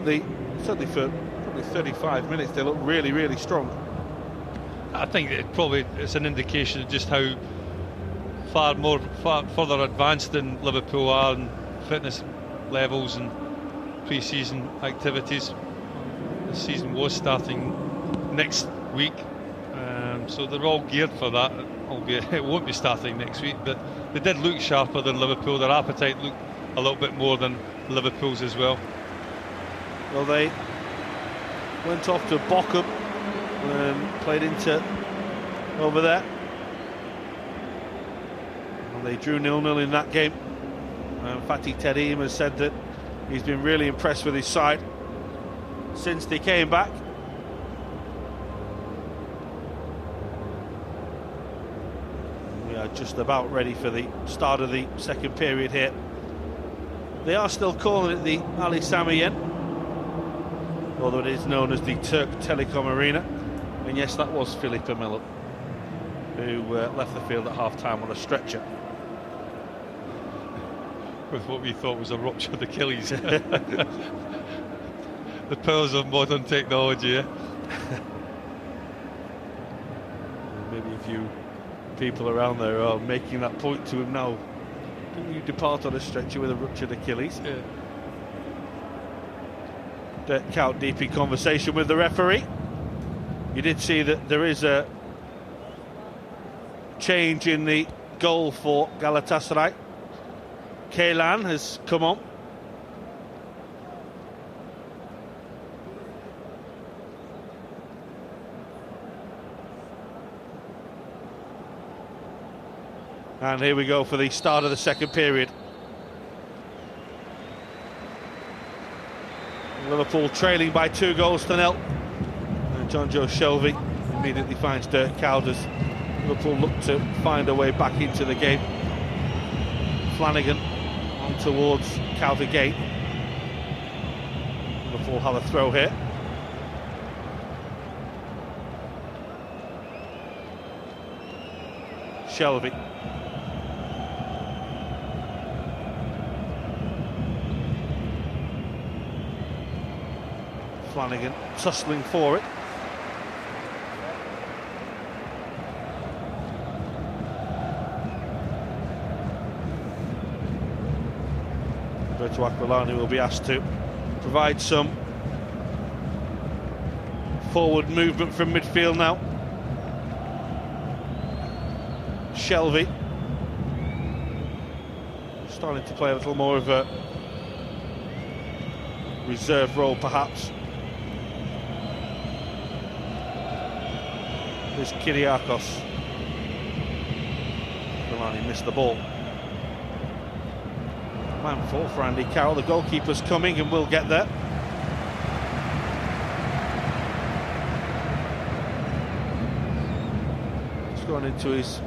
certainly for probably 35 minutes. They look really, really strong. I think it's an indication of just how far further advanced than Liverpool are in fitness levels and pre-season activities. The season was starting next week, so they're all geared for that, albeit it won't be starting next week, but they did look sharper than Liverpool. Their appetite looked a little bit more than Liverpool's as well. Well, they went off to Bochum and played into over there. And they drew 0-0 in that game. Fatih Terim has said that he's been really impressed with his side since they came back. We are just about ready for the start of the second period here. They are still calling it the Ali Sami Yen, although it is known as the Turk Telekom Arena. And yes, that was Felipe Melo, who left the field at half-time on a stretcher. With what we thought was a ruptured Achilles. The powers of modern technology, eh? Maybe a few people around there are making that point to him now. Didn't you depart on a stretcher with a ruptured Achilles? Yeah. Dirk Kuyt deep in conversation with the referee. You did see that there is a change in the goal for Galatasaray. Kaylan has come on. And here we go for the start of the second period. Liverpool trailing by 2-0. And John Joe Shelby immediately finds Dirk Kuyt as Liverpool look to find a way back into the game. Flanagan on towards Kuyt again. Liverpool have a throw here. Shelby. Flanagan tussling for it. Roberto Aquilani will be asked to provide some forward movement from midfield now. Shelby starting to play a little more of a reserve role, perhaps. There's Kyriakos. Aquilani missed the ball. Man for Andy Carroll. The goalkeeper's coming and will get there. He's gone into his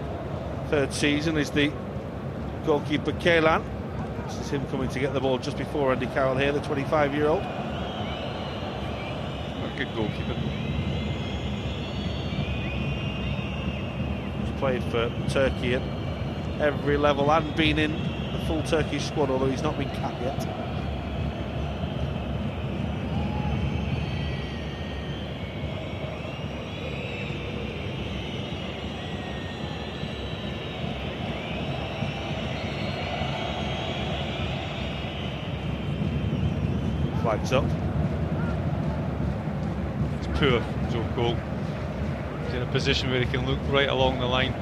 third season is the goalkeeper Kaylan. This is him coming to get the ball just before Andy Carroll here, the 25-year-old. A good goalkeeper. He's played for Turkey at every level and been in the full Turkish squad, although he's not been capped yet. Flags up. It's poor, Joe Cole. He's in a position where he can look right along the line.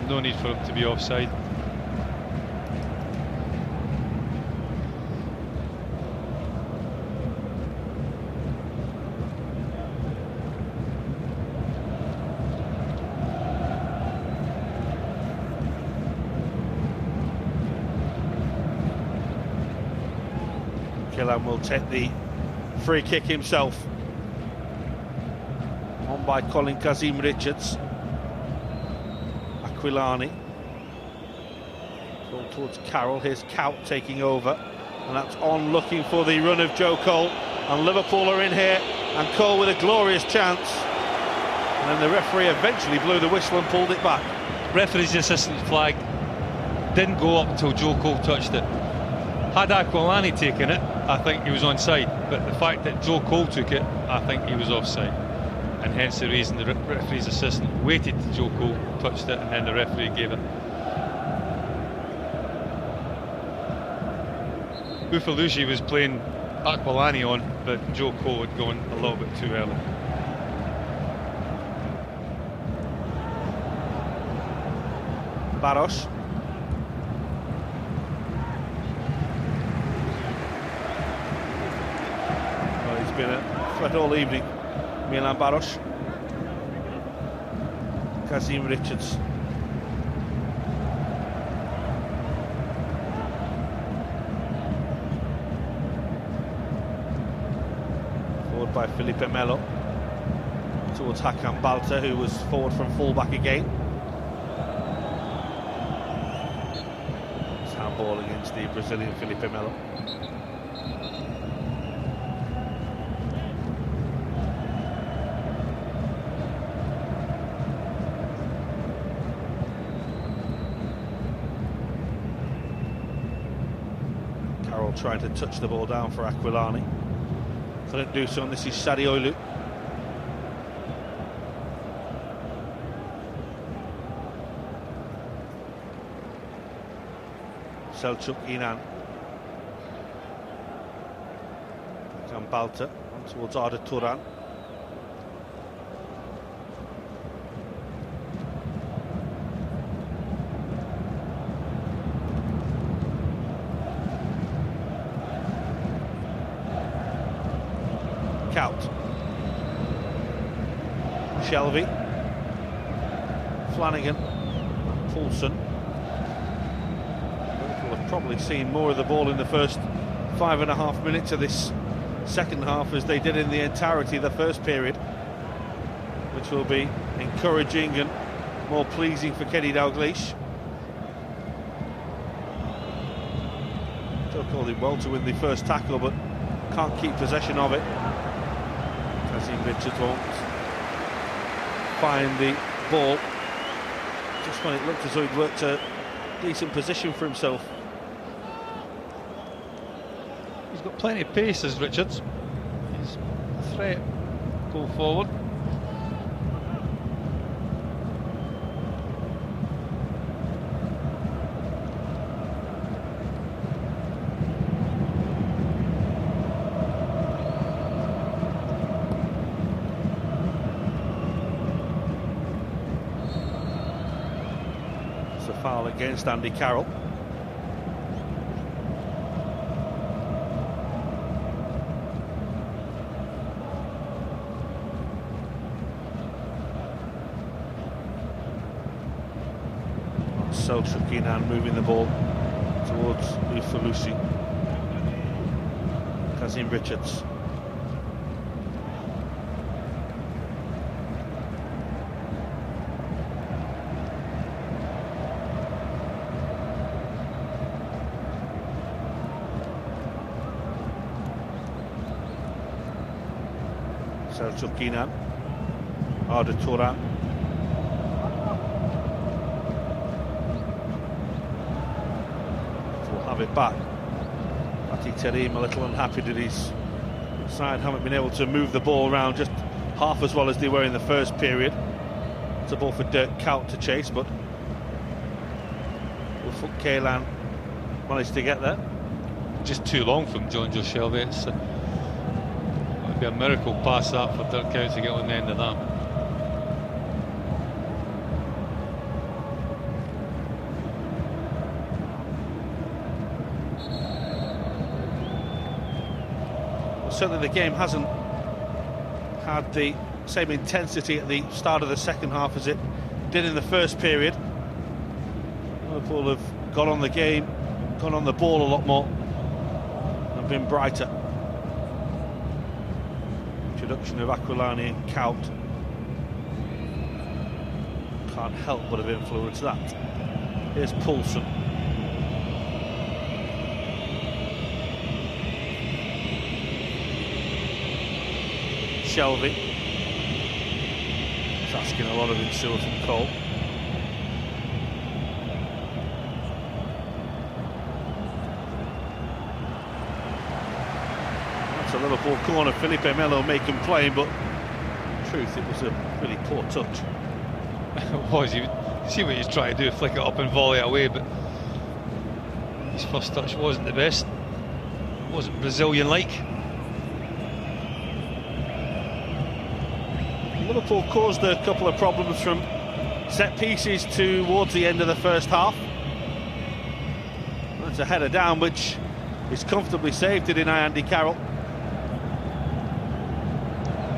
No need for him to be offside. Killan will take the free kick himself. On by Colin Kazim Richards. Aquilani. Ball towards Carroll. Here's Kaut taking over. And that's on, looking for the run of Joe Cole. And Liverpool are in here. And Cole with a glorious chance. And then the referee eventually blew the whistle and pulled it back. Referee's assistant flag didn't go up until Joe Cole touched it. Had Aquilani taken it, I think he was onside, but the fact that Joe Cole took it, I think he was offside, and hence the reason the referee's assistant waited till Joe Cole touched it and then the referee gave it. Ufaluji was playing Aquilani on, but Joe Cole had gone a little bit too early. Barros. Been a threat all evening, Milan Barros. Kazim Richards. Forward by Felipe Melo towards Hakan Balta, who was forward from full-back again. It's handball against the Brazilian Felipe Melo. Trying to touch the ball down for Aquilani. Couldn't do so, and this is Sarioğlu. Selçuk İnan. Balta towards Arda Turan. Out. Shelby, Flanagan, Poulsen. Liverpool have probably seen more of the ball in the first 5.5 minutes of this second half as they did in the entirety of the first period, which will be encouraging and more pleasing for Kenny Dalglish. Took all him well to win the first tackle, but can't keep possession of it. Kazim Richards won't find the ball. just when it looked as though he'd worked a decent position for himself. He's got plenty of pace, as Richards. He's a threat going forward. It's a foul against Andy Carroll. Selçuk moving the ball towards Ufalusi. Kazim Richards. Selçuk Arda Turan. Have it back. Fatih Terim a little unhappy that his side haven't been able to move the ball around just half as well as they were in the first period. It's a ball for Dirk Kuyt to chase, but Ufuk Ceylan managed to get there. Just too long from John Joe Shelby. It would be a miracle pass that for Dirk Kuyt to get on the end of that. Certainly the game hasn't had the same intensity at the start of the second half as it did in the first period. Liverpool have got on the game, gone on the ball a lot more and been brighter. Introduction of Aquilani and Kuyt can't help but have influenced that. Here's Poulsen. Shelby. It's asking a lot of him, Stewart and Cole. That's a Liverpool corner. Felipe Melo may complain, but in truth, it was a really poor touch. It was. You see what he's trying to do, flick it up and volley it away, but his first touch wasn't the best. It wasn't Brazilian-like. Liverpool caused a couple of problems from set pieces towards the end of the first half. That's a header down, which is comfortably saved, did Andy Carroll.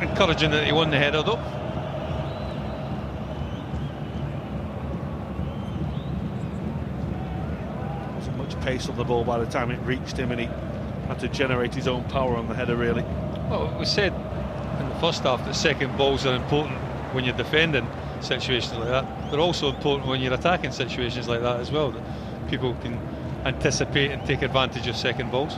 Encouraging that he won the header though. Wasn't much pace on the ball by the time it reached him, and he had to generate his own power on the header, really. Well, we said in the first half that second balls are important when you're defending situations like that. They're also important when you're attacking situations like that as well, that people can anticipate and take advantage of second balls.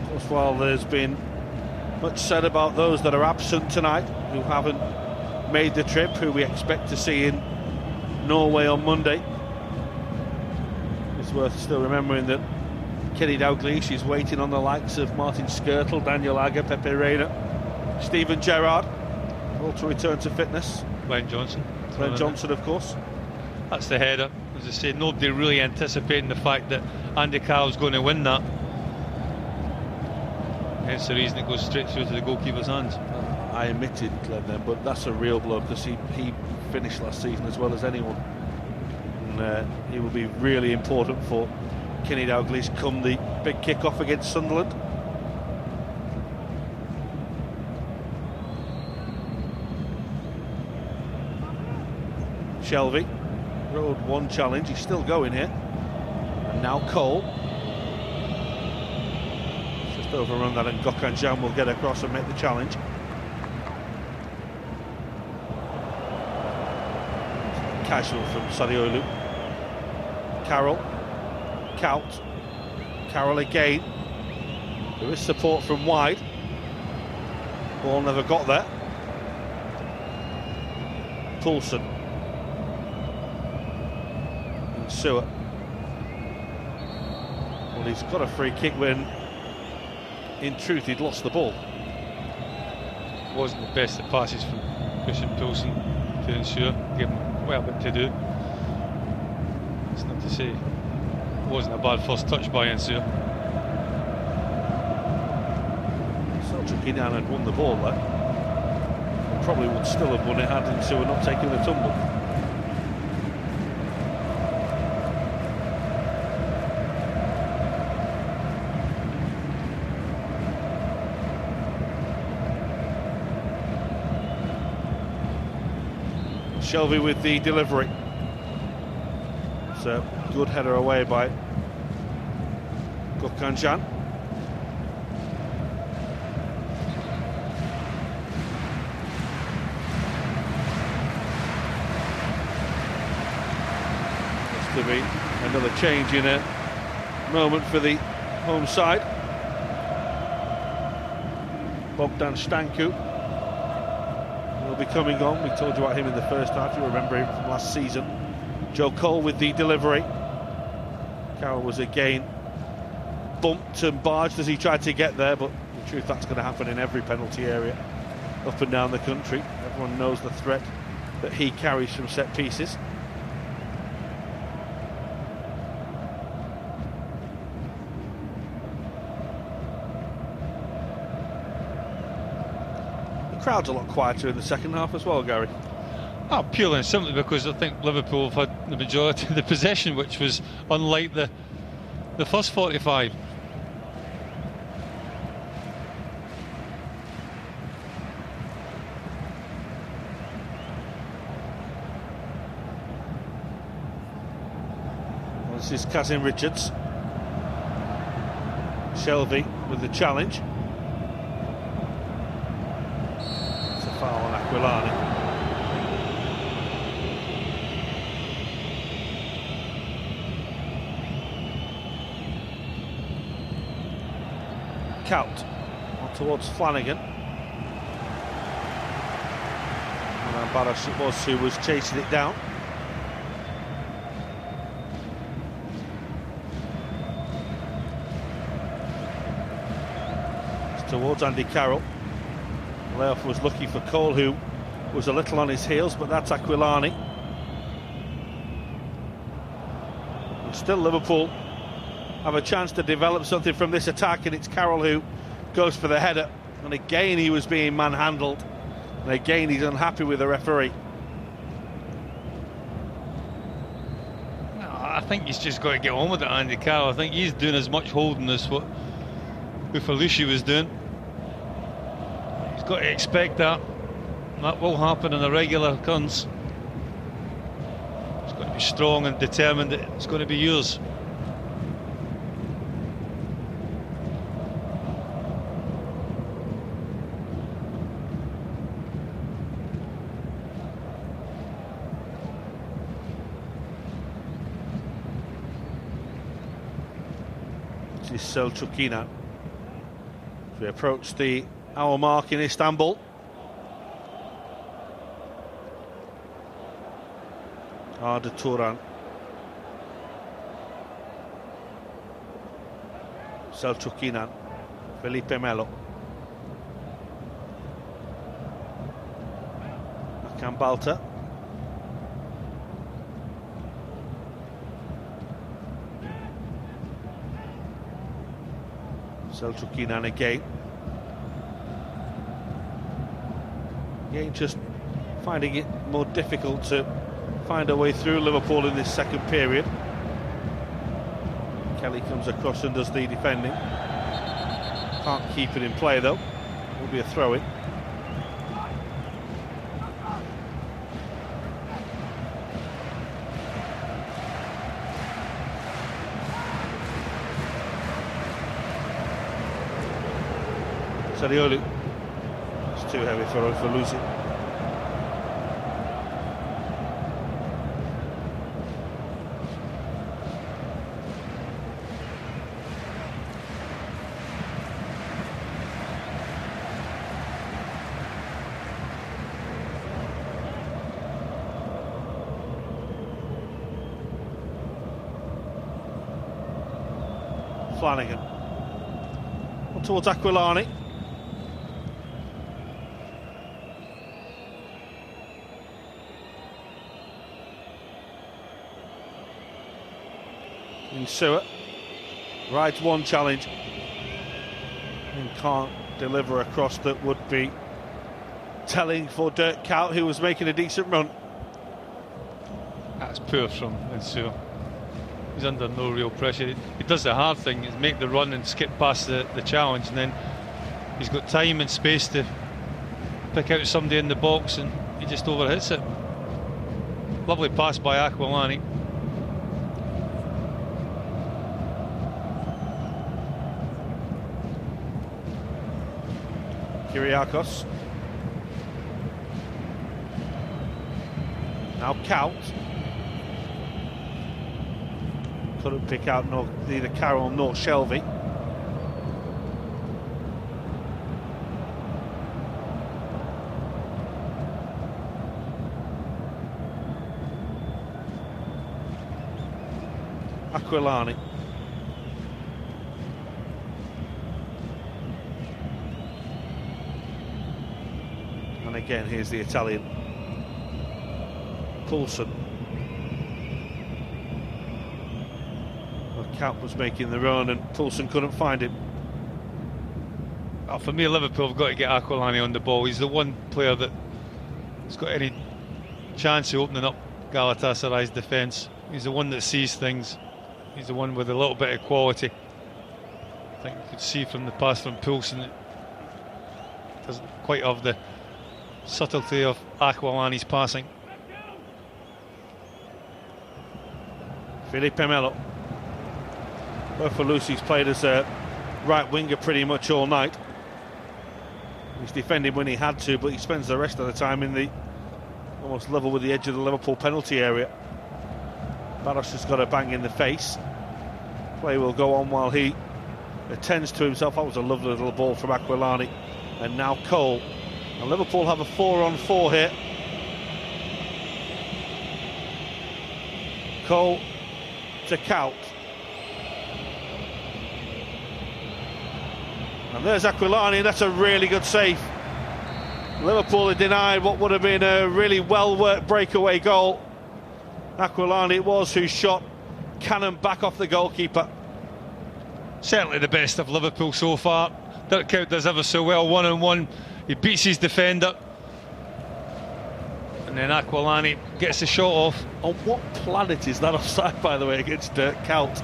Of course, while there's been much said about those that are absent tonight, who haven't made the trip, who we expect to see in Norway on Monday, it's worth still remembering that Kenny Dalglish is waiting on the likes of Martin Skrtel, Daniel Agger, Pepe Reina, Steven Gerrard, all to return to fitness. Glenn Johnson. Of course. That's the header. As I say, nobody really anticipating the fact that Andy Carroll's going to win that. Hence the reason it goes straight through to the goalkeeper's hands. I omitted Glenn then, but that's a real blow, because he finished last season as well as anyone. And he will be really important for Kenny Dalglish come the big kick-off against Sunderland. Shelby, road one challenge, he's still going here. And now Cole. Just overrun that, and Gökhan Can will get across and make the challenge. Casual from Sarriolu. Carroll. Kuyt. Carroll again. There is support from wide. Ball never got there. Poulsen. And Seward. Well, he's got a free kick when, in truth, he'd lost the ball. Wasn't the best of passes from Christian Poulsen to ensure. Gave him well a bit to do. It's not to say it wasn't a bad first touch by Ensure. Ginan had won the ball there. Probably would still have won it had Ensure not taken the tumble. Shelby with the delivery. It's a good header away by Gökhan. To be another change in a moment for the home side. Bogdan Stanku will be coming on. We told you about him in the first half. You remember him from last season. Joe Cole with the delivery. Carroll was again bumped and barged as he tried to get there, but in truth that's going to happen in every penalty area up and down the country. Everyone knows the threat that he carries from set pieces. Crowd's a lot quieter in the second half as well, Gary. Oh, purely and simply because I think Liverpool have had the majority of the possession, which was unlike the first 45. Well, this is Kazim Richards. Shelby with the challenge. Foul on Aquilani. Count on towards Flanagan. And Barros it was who was chasing it down. It's towards Andy Carroll. Layoff was looking for Cole, who was a little on his heels, but that's Aquilani. And still Liverpool have a chance to develop something from this attack, and it's Carroll who goes for the header. And again he was being manhandled, and again he's unhappy with the referee. I think he's just got to get on with it, Andy Carroll. I think he's doing as much holding as what Ufalushi was doing. He's got to expect that. That will happen in a regular occurrence. He's got to be strong and determined that it's going to be yours. This is Selçukina. As we approach the hour mark in Istanbul. Arda Turan. Selçukina. Felipe Melo. Hakan Balta. Selçukina again. Again, just finding it more difficult to find a way through Liverpool in this second period. Kelly comes across and does the defending. Can't keep it in play though. Will be a throw-in. Sariolu. It's too heavy for losing. Flanagan. On towards Aquilani. In Stewart. Rides one challenge. And can't deliver a cross that would be telling for Dirk Kuyt, who was making a decent run. That's poor from Insua. He's under no real pressure. He does the hard thing, is make the run and skip past the challenge, and then he's got time and space to pick out somebody in the box, and he just overhits it. Lovely pass by Aquilani. Kyriakos. Now Kuyt. Couldn't pick out neither Carroll nor Shelvey. Aquilani. And again, here's the Italian. Poulsen. Well, Kuyt was making the run and Poulsen couldn't find him. Well, for me, Liverpool have got to get Aquilani on the ball. He's the one player that has got any chance of opening up Galatasaray's defence. He's the one that sees things. He's the one with a little bit of quality. I think you could see from the pass from Poulsen that doesn't quite have the subtlety of Aquilani's passing. Felipe Melo. Lucy's played as a right winger pretty much all night. He's defended when he had to, but he spends the rest of the time in the almost level with the edge of the Liverpool penalty area. Barros has got a bang in the face. Play will go on while he attends to himself. That was a lovely little ball from Aquilani. And now Cole. And Liverpool have a 4-on-4 here. Cole to Kuyt. And there's Aquilani, that's a really good save. Liverpool had denied what would have been a really well-worked breakaway goal. Aquilani it was who shot cannon back off the goalkeeper. Certainly the best of Liverpool so far. Dirk Kuyt does ever so well, one-on-one. He beats his defender. And then Aquilani gets the shot off. On what planet is that offside, by the way, against Kuyt?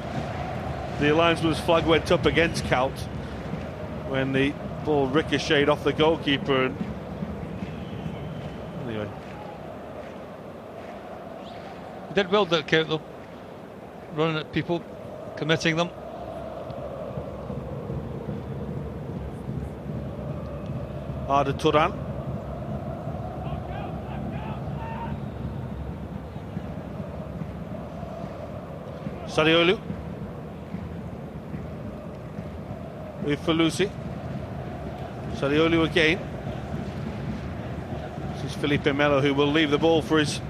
The linesman's flag went up against Kuyt when the ball ricocheted off the goalkeeper. And anyway, He did well, Dirk Kuyt, though. Running at people, committing them. Arda Turan. Sariolu. With Felusi. Sariolu again. This is Felipe Melo, who will leave the ball for his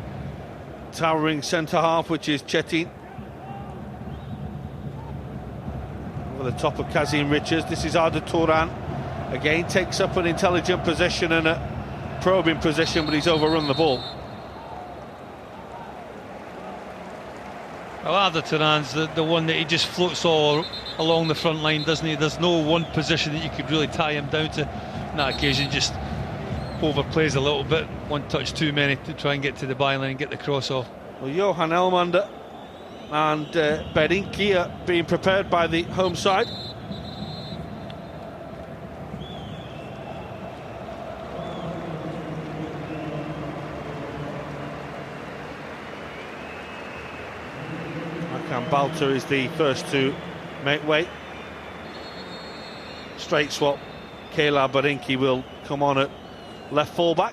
towering centre-half, which is Chetin. Over the top of Kazim Richards. This is Arda Turan. Again, takes up an intelligent position and a probing position, but he's overrun the ball. Well, Arda Turan's the one that he just floats all along the front line, doesn't he? There's no one position that you could really tie him down to. On that occasion, just overplays a little bit. One touch too many to try and get to the byline and get the cross off. Well, Johan Elmander and Berinki are being prepared by the home side. Balter is the first to make way. Straight swap. Kayla Barinki will come on at left fullback.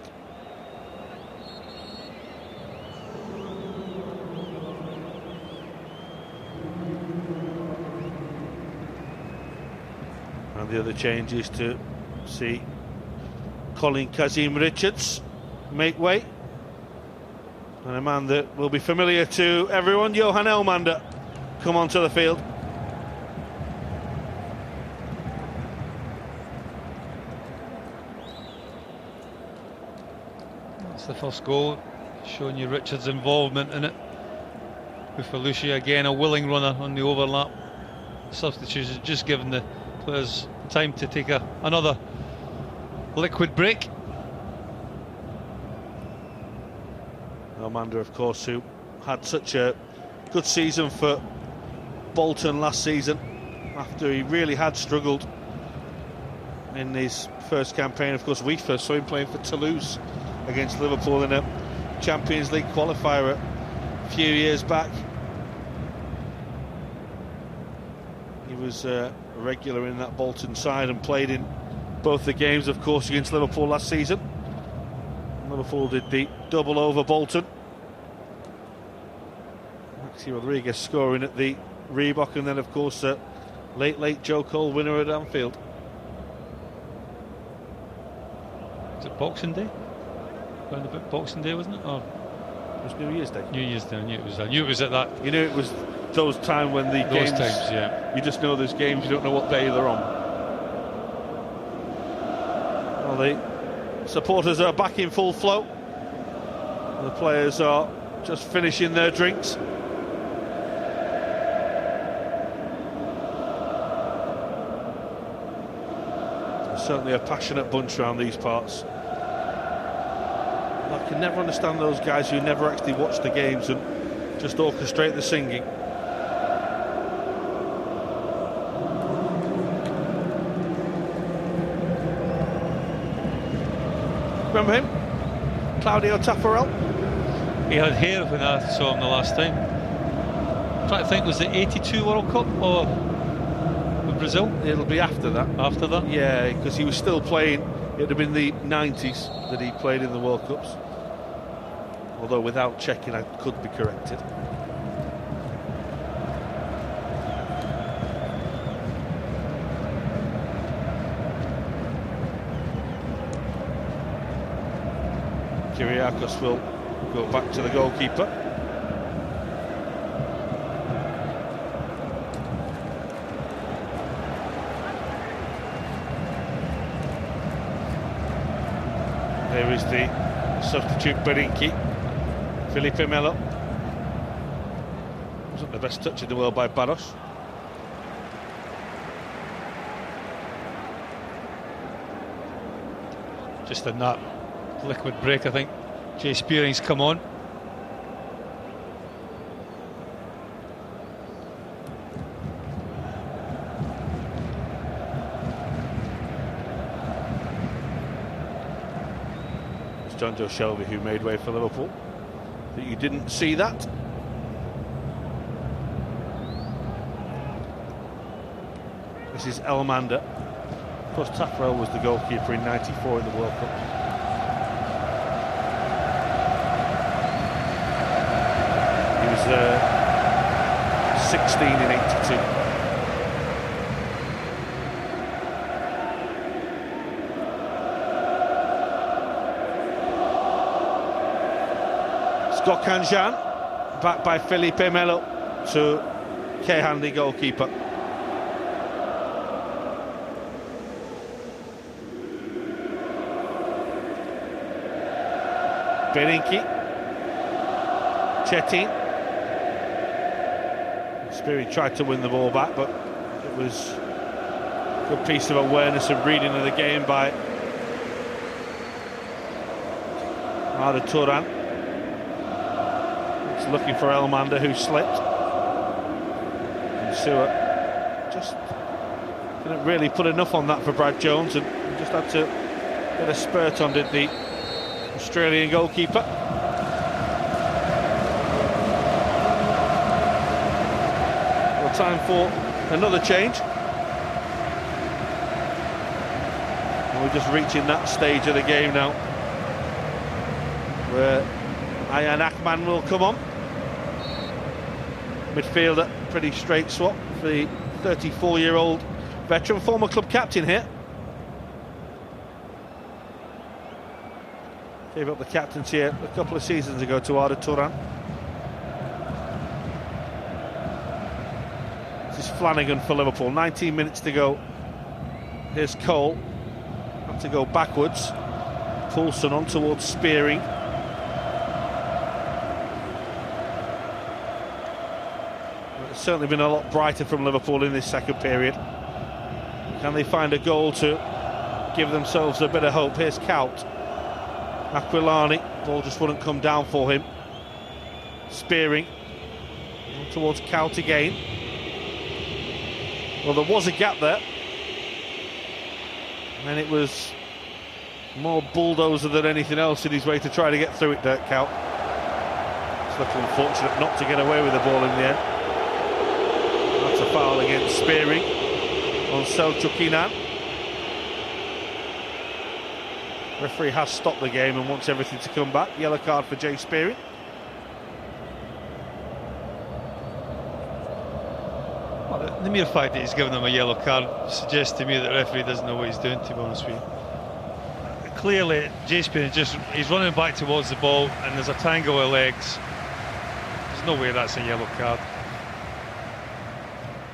And the other change is to see Colin Kazim Richards make way. And a man that will be familiar to everyone, Johan Elmander, come onto the field. That's the first goal, showing you Richard's involvement in it. With Lucia again, a willing runner on the overlap. Substitution just giving the players time to take another liquid break. Amanda, of course, who had such a good season for Bolton last season after he really had struggled in his first campaign. Of course, we first saw him playing for Toulouse against Liverpool in a Champions League qualifier a few years back. He was a regular in that Bolton side and played in both the games, of course, against Liverpool last season. Liverpool did the double over Bolton. Maxi Rodriguez scoring at the Reebok, and then, of course, late Joe Cole winner at Anfield. Was it Boxing Day? Around about Boxing Day, wasn't it? Or it was New Year's Day. New Year's Day. I knew it was at that. You knew it was those times when the games. Those times, yeah. You just know there's games. You don't know what day they're on. Well, the supporters are back in full flow. The players are just finishing their drinks. Certainly a passionate bunch around these parts. I can never understand those guys who never actually watch the games and just orchestrate the singing. Remember him? Claudio Taffarel? He had hair when I saw him the last time. I'm trying to think, was it 82 World Cup or Brazil? It'll be after that. After that? Yeah, because he was still playing. It would have been the 90s that he played in the World Cups. Although without checking, I could be corrected. Kyriakos will go back to the goalkeeper. There is the substitute Berinki, Felipe Melo. Wasn't the best touch in the world by Barros. Just in that liquid break, I think Jay Spearing's come on. John Joe Shelby who made way for Liverpool. That you didn't see that. This is Elmander. Of course, Taffarel was the goalkeeper in '94 in the World Cup. He was 16 in '82. Scott Canjan, back by Felipe Melo to Kehan, the goalkeeper. Berinki, Chetin. Spirit tried to win the ball back, but it was a good piece of awareness and reading of the game by Arda Turan. Looking for Elmander, who slipped. And Stewart just didn't really put enough on that for Brad Jones, and just had to get a spurt on, did the Australian goalkeeper. Well, time for another change. And we're just reaching that stage of the game now where Ayan Akman will come on. Midfielder, pretty straight swap for the 34-year-old veteran, former club captain here. Gave up the captaincy a couple of seasons ago to Arda Turan. This is Flanagan for Liverpool. 19 minutes to go. Here's Cole. Had to go backwards. Poulsen on towards Spearing. certainly been a lot brighter from Liverpool in this second period. Can they find a goal to give themselves a bit of hope? Here's Kaut. Aquilani, ball just wouldn't come down for him. Spearing towards Kaut again. Well, there was a gap there, and it was more bulldozer than anything else in his way to try to get through it, Dirk Kuyt. It's a little unfortunate not to get away with the ball in the end. That's a foul against Spearing on Selçuk İnan. Referee has stopped the game and wants everything to come back. Yellow card for Jay Spearing. Well, the mere fact that he's given them a yellow card suggests to me that the referee doesn't know what he's doing, to be honest with you. Clearly, Jay Spearing he's running back towards the ball and there's a tangle of legs. There's no way that's a yellow card.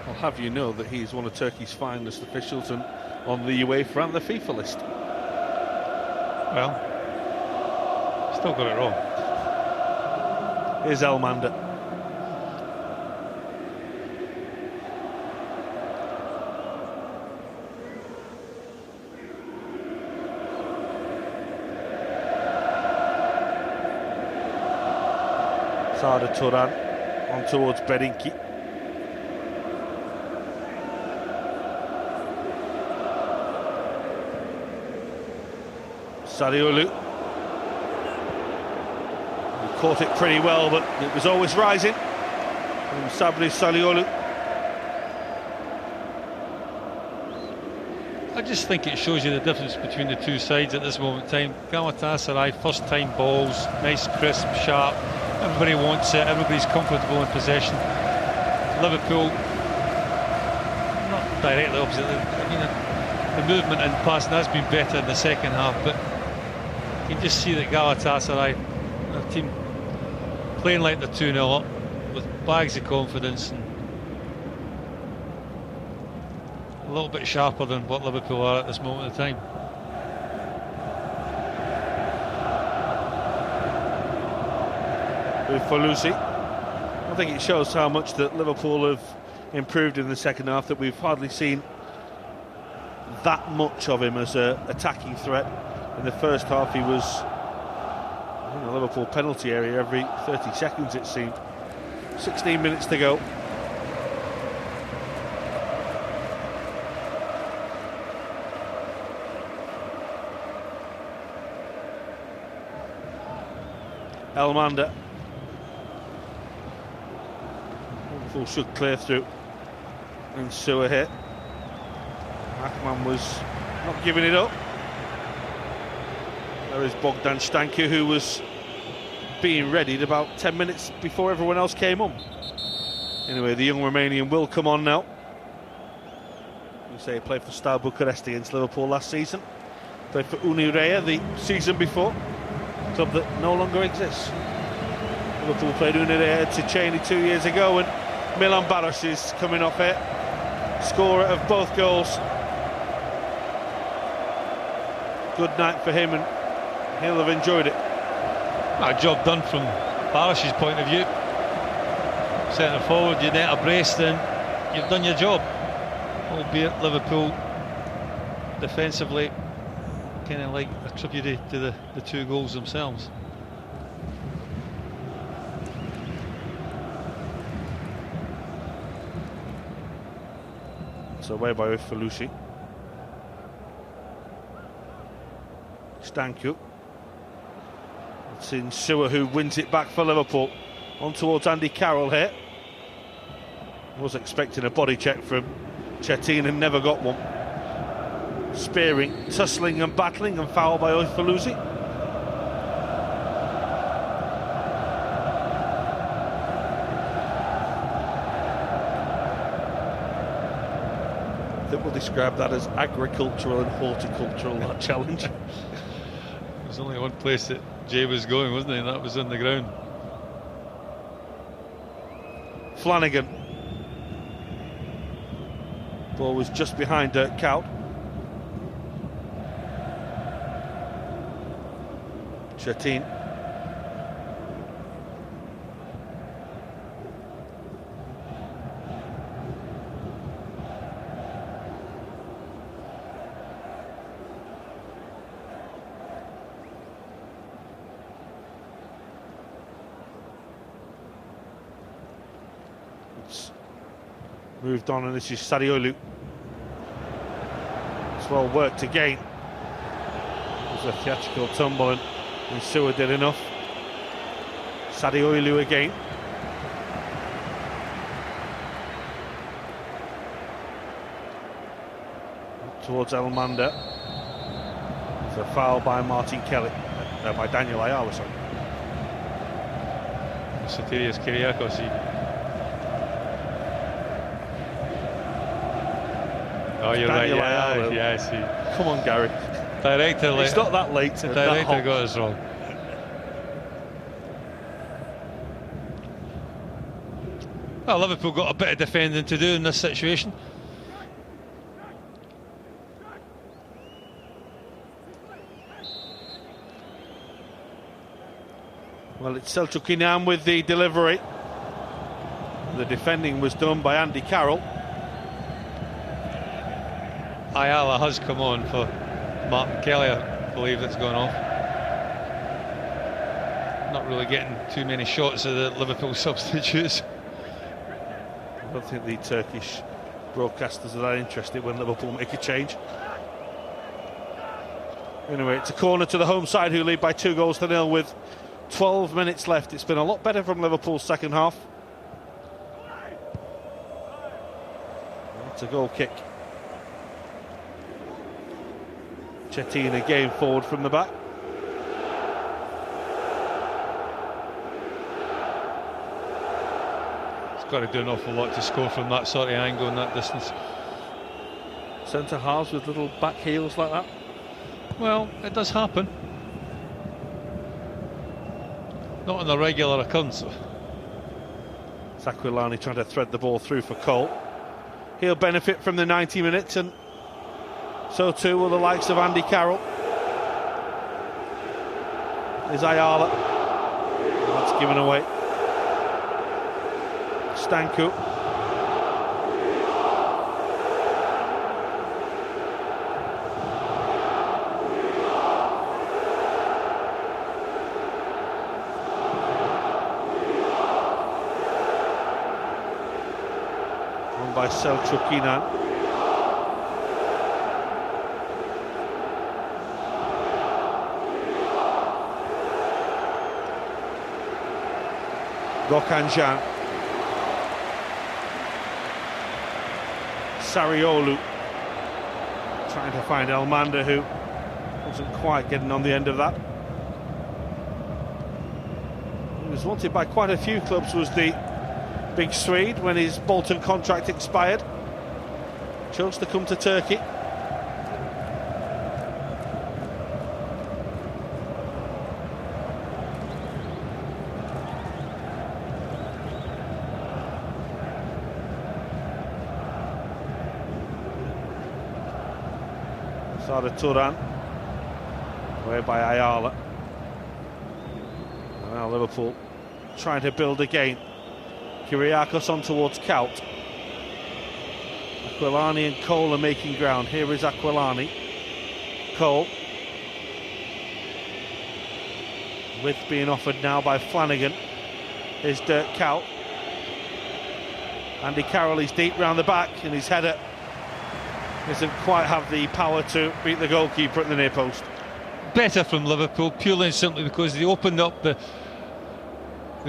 I'll have you know that he's one of Turkey's finest officials and on the UEFA and the FIFA list. Well, still got it wrong. Here's Elmander. Sada Turan on towards Berinki. Saliolu. He caught it pretty well, but it was always rising from Sabri Saliolu. I just think it shows you the difference between the two sides at this moment in time. Galatasaray, first time balls, nice, crisp, sharp. Everybody wants it, everybody's comfortable in possession. Liverpool, not directly opposite. I mean, the movement and passing has been better in the second half, but you can just see that Galatasaray, their team, playing like they're 2-0 up, with bags of confidence, and a little bit sharper than what Liverpool are at this moment in time. For Lucy, I think it shows how much that Liverpool have improved in the second half, that we've hardly seen that much of him as an attacking threat. In the first half he was in the Liverpool penalty area every 30 seconds it seemed. 16 minutes to go. Elmander. Liverpool should clear through. And Sewer hit. Akman was not giving it up. There is Bogdan Stankic, who was being readied about 10 minutes before everyone else came on. Anyway, the young Romanian will come on now. You say he played for Steaua Bucharest against Liverpool last season. Played for Unirea the season before, a club that no longer exists. Liverpool played Unirea to Cheney 2 years ago, and Milan Baros is coming off it. Scorer of both goals. Good night for him, and he'll have enjoyed it. A job done from Barish's point of view. Centre forward, you net a brace, then you've done your job. Albeit Liverpool defensively kind of like attributed to the two goals themselves. So away by Falusi. Stankic. It's in Sewer, who wins it back for Liverpool. On towards Andy Carroll here. Was expecting a body check from Cetin and never got one. Spearing, tussling and battling, and foul by Falusi. I think we'll describe that as agricultural and horticultural, that challenge. There's only one place that Jay was going, wasn't he? And that was on the ground. Flanagan. Ball was just behind Dirk Kuyt. Cetin. moved on, and this is Sadiolu. It's well worked again. It was a theatrical tumble, and Sewer did enough. Sadiolu again. Towards Elmander. It's a foul by Martin Kelly. By Daniel Ayala, sorry. Soterios Kyriakos. Oh, you're Daniel right. Ayala. Yes. Come on, Gary. Director. It's not that late. The director got us wrong. Well, Liverpool got a bit of defending to do in this situation. Well, it's Selçuk Inan with the delivery. The defending was done by Andy Carroll. Ayala has come on for Martin Kelly, I believe that's gone off. Not really getting too many shots of the Liverpool substitutes. I don't think the Turkish broadcasters are that interested when Liverpool make a change. Anyway, it's a corner to the home side, who lead by 2-0 with 12 minutes left. It's been a lot better from Liverpool's second half. It's a goal kick. Cetin again forward from the back. He's got to do an awful lot to score from that sort of angle and that distance. Centre halves with little back heels like that. Well, it does happen. Not on a regular occurrence. Aquilani trying to thread the ball through for Cole. He'll benefit from the 90 minutes, and so too will the likes of Andy Carroll. There's Ayala. That's given away. Stanku. By Selçuk Inan. Gökhan Can. Sariolu trying to find Elmander, who wasn't quite getting on the end of that. He was wanted by quite a few clubs, was the Big Swede, when his Bolton contract expired. Chose to come to Turkey. Sada Turan, away by Ayala. And now Liverpool trying to build again. Kyriakos on towards Kaut. Aquilani and Cole are making ground. Here is Aquilani. Cole. Width being offered now by Flanagan. Here's Dirk Kaut. Andy Carroll is deep round the back, and his header doesn't quite have the power to beat the goalkeeper at the near post. Better from Liverpool, purely and simply because they opened up the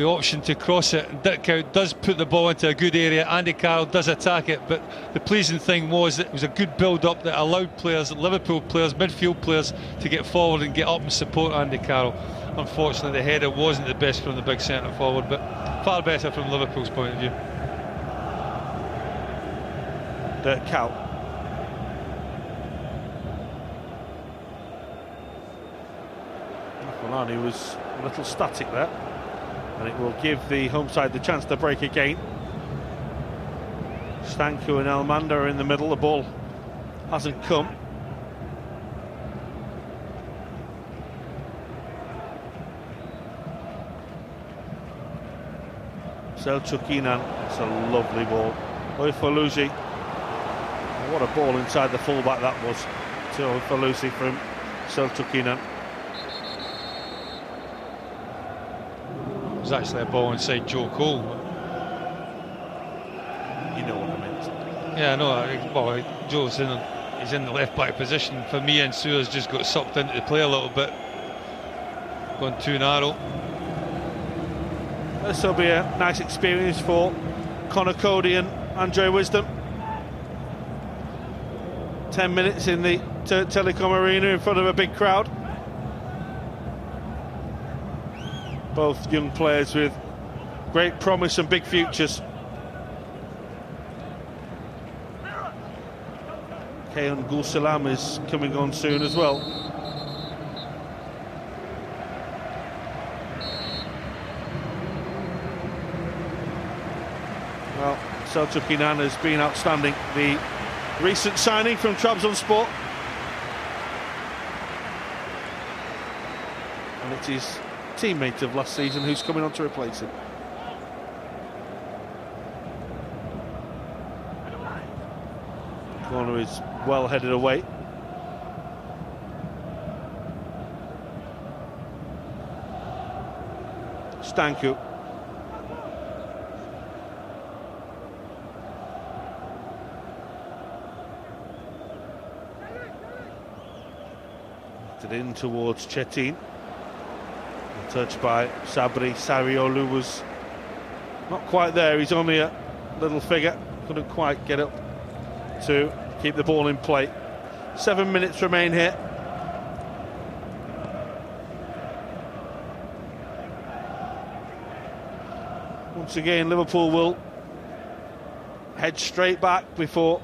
option to cross it. Dirk Kaut does put the ball into a good area. Andy Carroll does attack it, but the pleasing thing was that it was a good build-up that allowed players, Liverpool players, midfield players, to get forward and get up and support Andy Carroll. Unfortunately, the header wasn't the best from the big centre forward, but far better from Liverpool's point of view. Dirk Kaut. Aquilani was a little static there, and it will give the home side the chance to break again. Stanku and Elmander are in the middle. The ball hasn't come. Selçuk Inan, it's a lovely ball. Oyfalusi, what a ball inside the fullback that was to Oyfalusi from Selçuk Inan. It was actually a ball inside Joe Cole. You know what I meant. Yeah, no. Well, Joe's he's in the left back position. For me, and Suarez just got sucked into the play a little bit, gone too narrow. This will be a nice experience for Conor Cody and Andre Wisdom. 10 minutes in the Telekom Arena in front of a big crowd. Both young players with great promise and big futures. Keon Gulsalam is coming on soon as well. Well, Selçuk İnan has been outstanding. The recent signing from Trabzonspor. And it's his teammate of last season who's coming on to replace him. Corner is well headed away. Stanku. In towards Çetin. Touched by Sabri. Sariolu was not quite there. He's only a little figure. Couldn't quite get up to keep the ball in play. 7 minutes remain here. Once again, Liverpool will head straight back before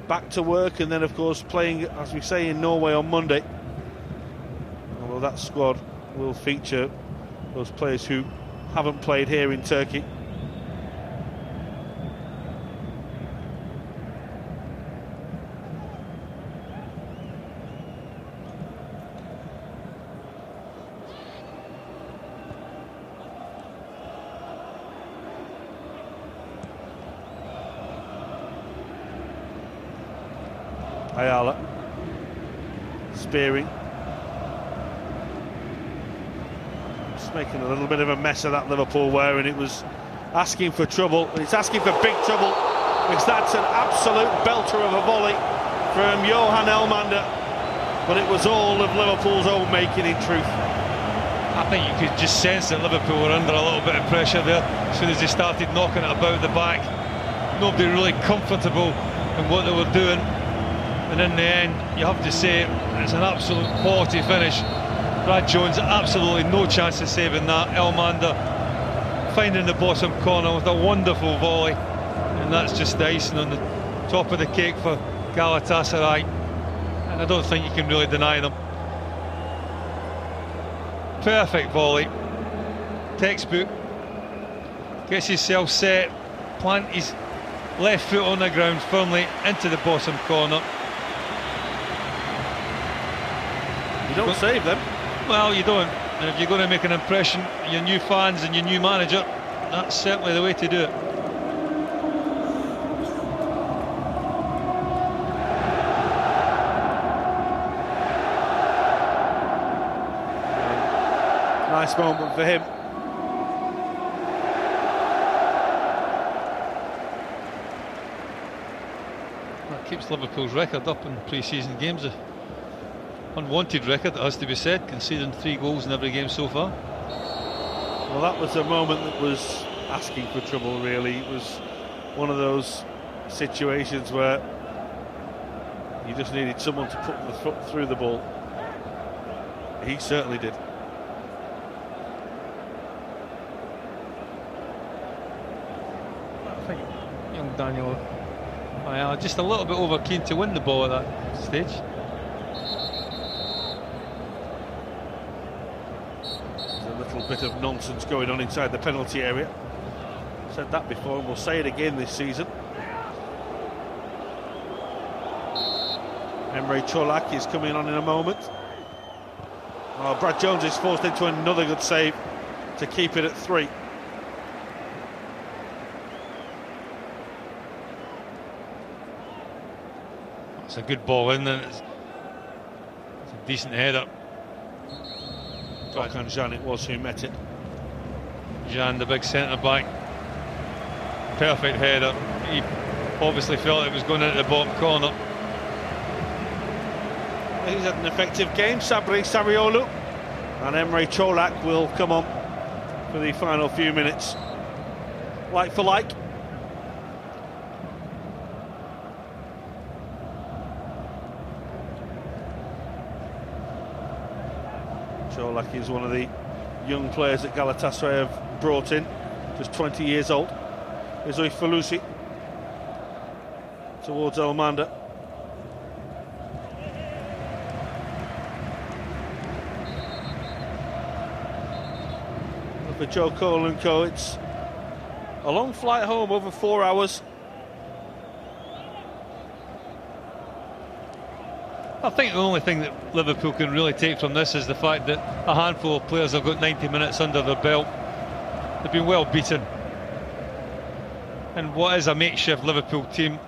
back to work, and then of course playing, as we say, in Norway on Monday. Although that squad will feature those players who haven't played here in Turkey. Ayala spearing, just making a little bit of a mess of that Liverpool wear, and it was asking for trouble. It's asking for big trouble, because that's an absolute belter of a volley from Johan Elmander, but it was all of Liverpool's own making in truth. I think you could just sense that Liverpool were under a little bit of pressure there as soon as they started knocking it about the back. Nobody really comfortable in what they were doing. And in the end, you have to say, it's an absolute quality finish. Brad Jones, absolutely no chance of saving that. Elmander finding the bottom corner with a wonderful volley. And that's just the icing on the top of the cake for Galatasaray. And I don't think you can really deny them. Perfect volley. Textbook. Gets himself set. Plant his left foot on the ground firmly into the bottom corner. You don't save them. Well, you don't. And if you're going to make an impression, your new fans and your new manager, that's certainly the way to do it. Nice moment for him. That keeps Liverpool's record up in pre-season games. Unwanted record, it has to be said, conceding 3 goals in every game so far. Well, that was a moment that was asking for trouble, really. It was one of those situations where you just needed someone to put the foot through the ball. He certainly did. I think young Daniel just a little bit over keen to win the ball at that stage. Bit of nonsense going on inside the penalty area. Said that before and we'll say it again this season. Emre Çolak is coming on in a moment. Oh, Brad Jones is forced into another good save to keep it at 3. It's a good ball in there. It's a decent header. Hakan Can it was who met it. Can, the big centre back. perfect header. He obviously felt it was going into the bottom corner. He's had an effective game, Sabri Sariolu, and Emre Çolak will come on for the final few minutes. Like for like. Çolak is one of the young players that Galatasaray have brought in, just 20 years old. Izui Falusi towards Elmander. For Joe Cole and co, it's a long flight home, over 4 hours. I think the only thing that Liverpool can really take from this is the fact that a handful of players have got 90 minutes under their belt. They've been well beaten. And what is a makeshift Liverpool team,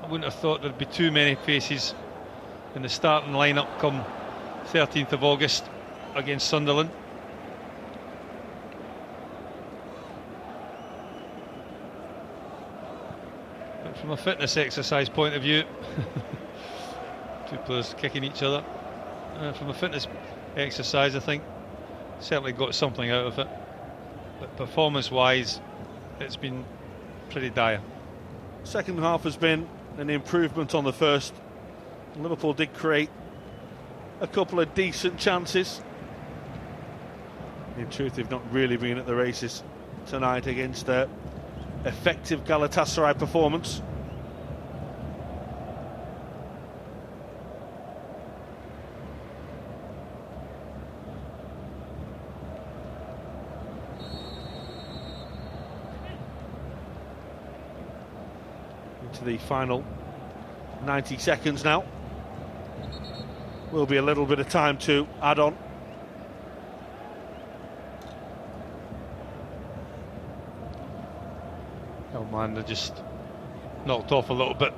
I wouldn't have thought there'd be too many faces in the starting lineup come 13th of August against Sunderland. But from a fitness exercise point of view, two players kicking each other. From a fitness exercise, I think certainly got something out of it. But performance-wise, it's been pretty dire. Second half has been an improvement on the first. Liverpool did create a couple of decent chances. In truth, they've not really been at the races tonight against their effective Galatasaray performance. Into the final 90 seconds now. Will be a little bit of time to add on. Elmander just knocked off a little bit.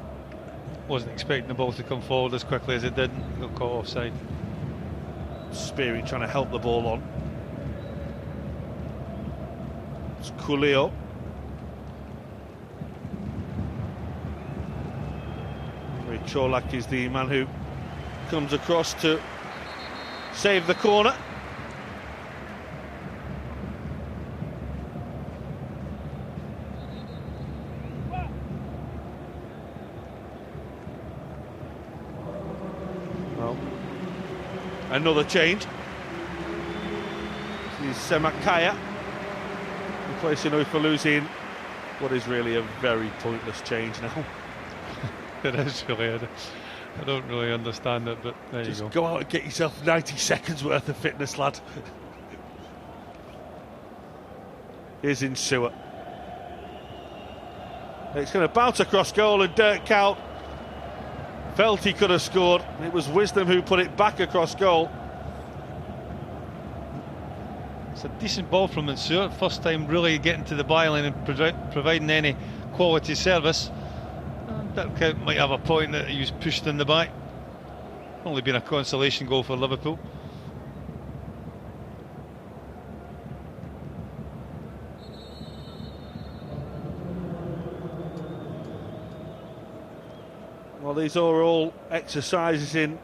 Wasn't expecting the ball to come forward as quickly as it did. Got caught offside. Spearing trying to help the ball on. It's Coolio. Çolak is the man who comes across to save the corner. Well, another change. This is Semakaya replacing Ufalusi in what is really a very pointless change now. It is really. I don't really understand it, but there Just you go out and get yourself 90 seconds worth of fitness, lad. Here's Insua. It's going to bounce across goal, and Dirk Kuyt felt he could have scored. It was Wisdom who put it back across goal. It's a decent ball from Insua. First time really getting to the byline and providing any quality service. Dirk Kuyt might have a point that he was pushed in the back. Only been a consolation goal for Liverpool. Well, these are all exercises in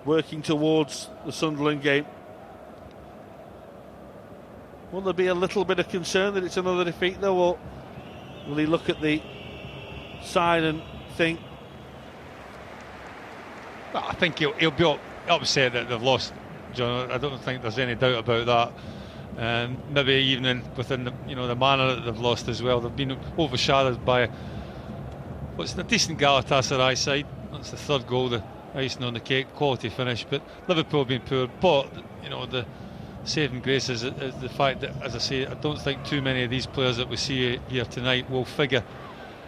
working towards the Sunderland game. Will there be a little bit of concern that it's another defeat, though, or will he look at the side and think? Well, I think he'll be upset that they've lost, John. I don't think there's any doubt about that. And maybe even within the, the manner that they've lost as well. They've been overshadowed by what's a decent Galatasaray side. That's the third goal, the icing on the cake, quality finish. But Liverpool have been poor. But the saving grace is the fact that, as I say, I don't think too many of these players that we see here tonight will figure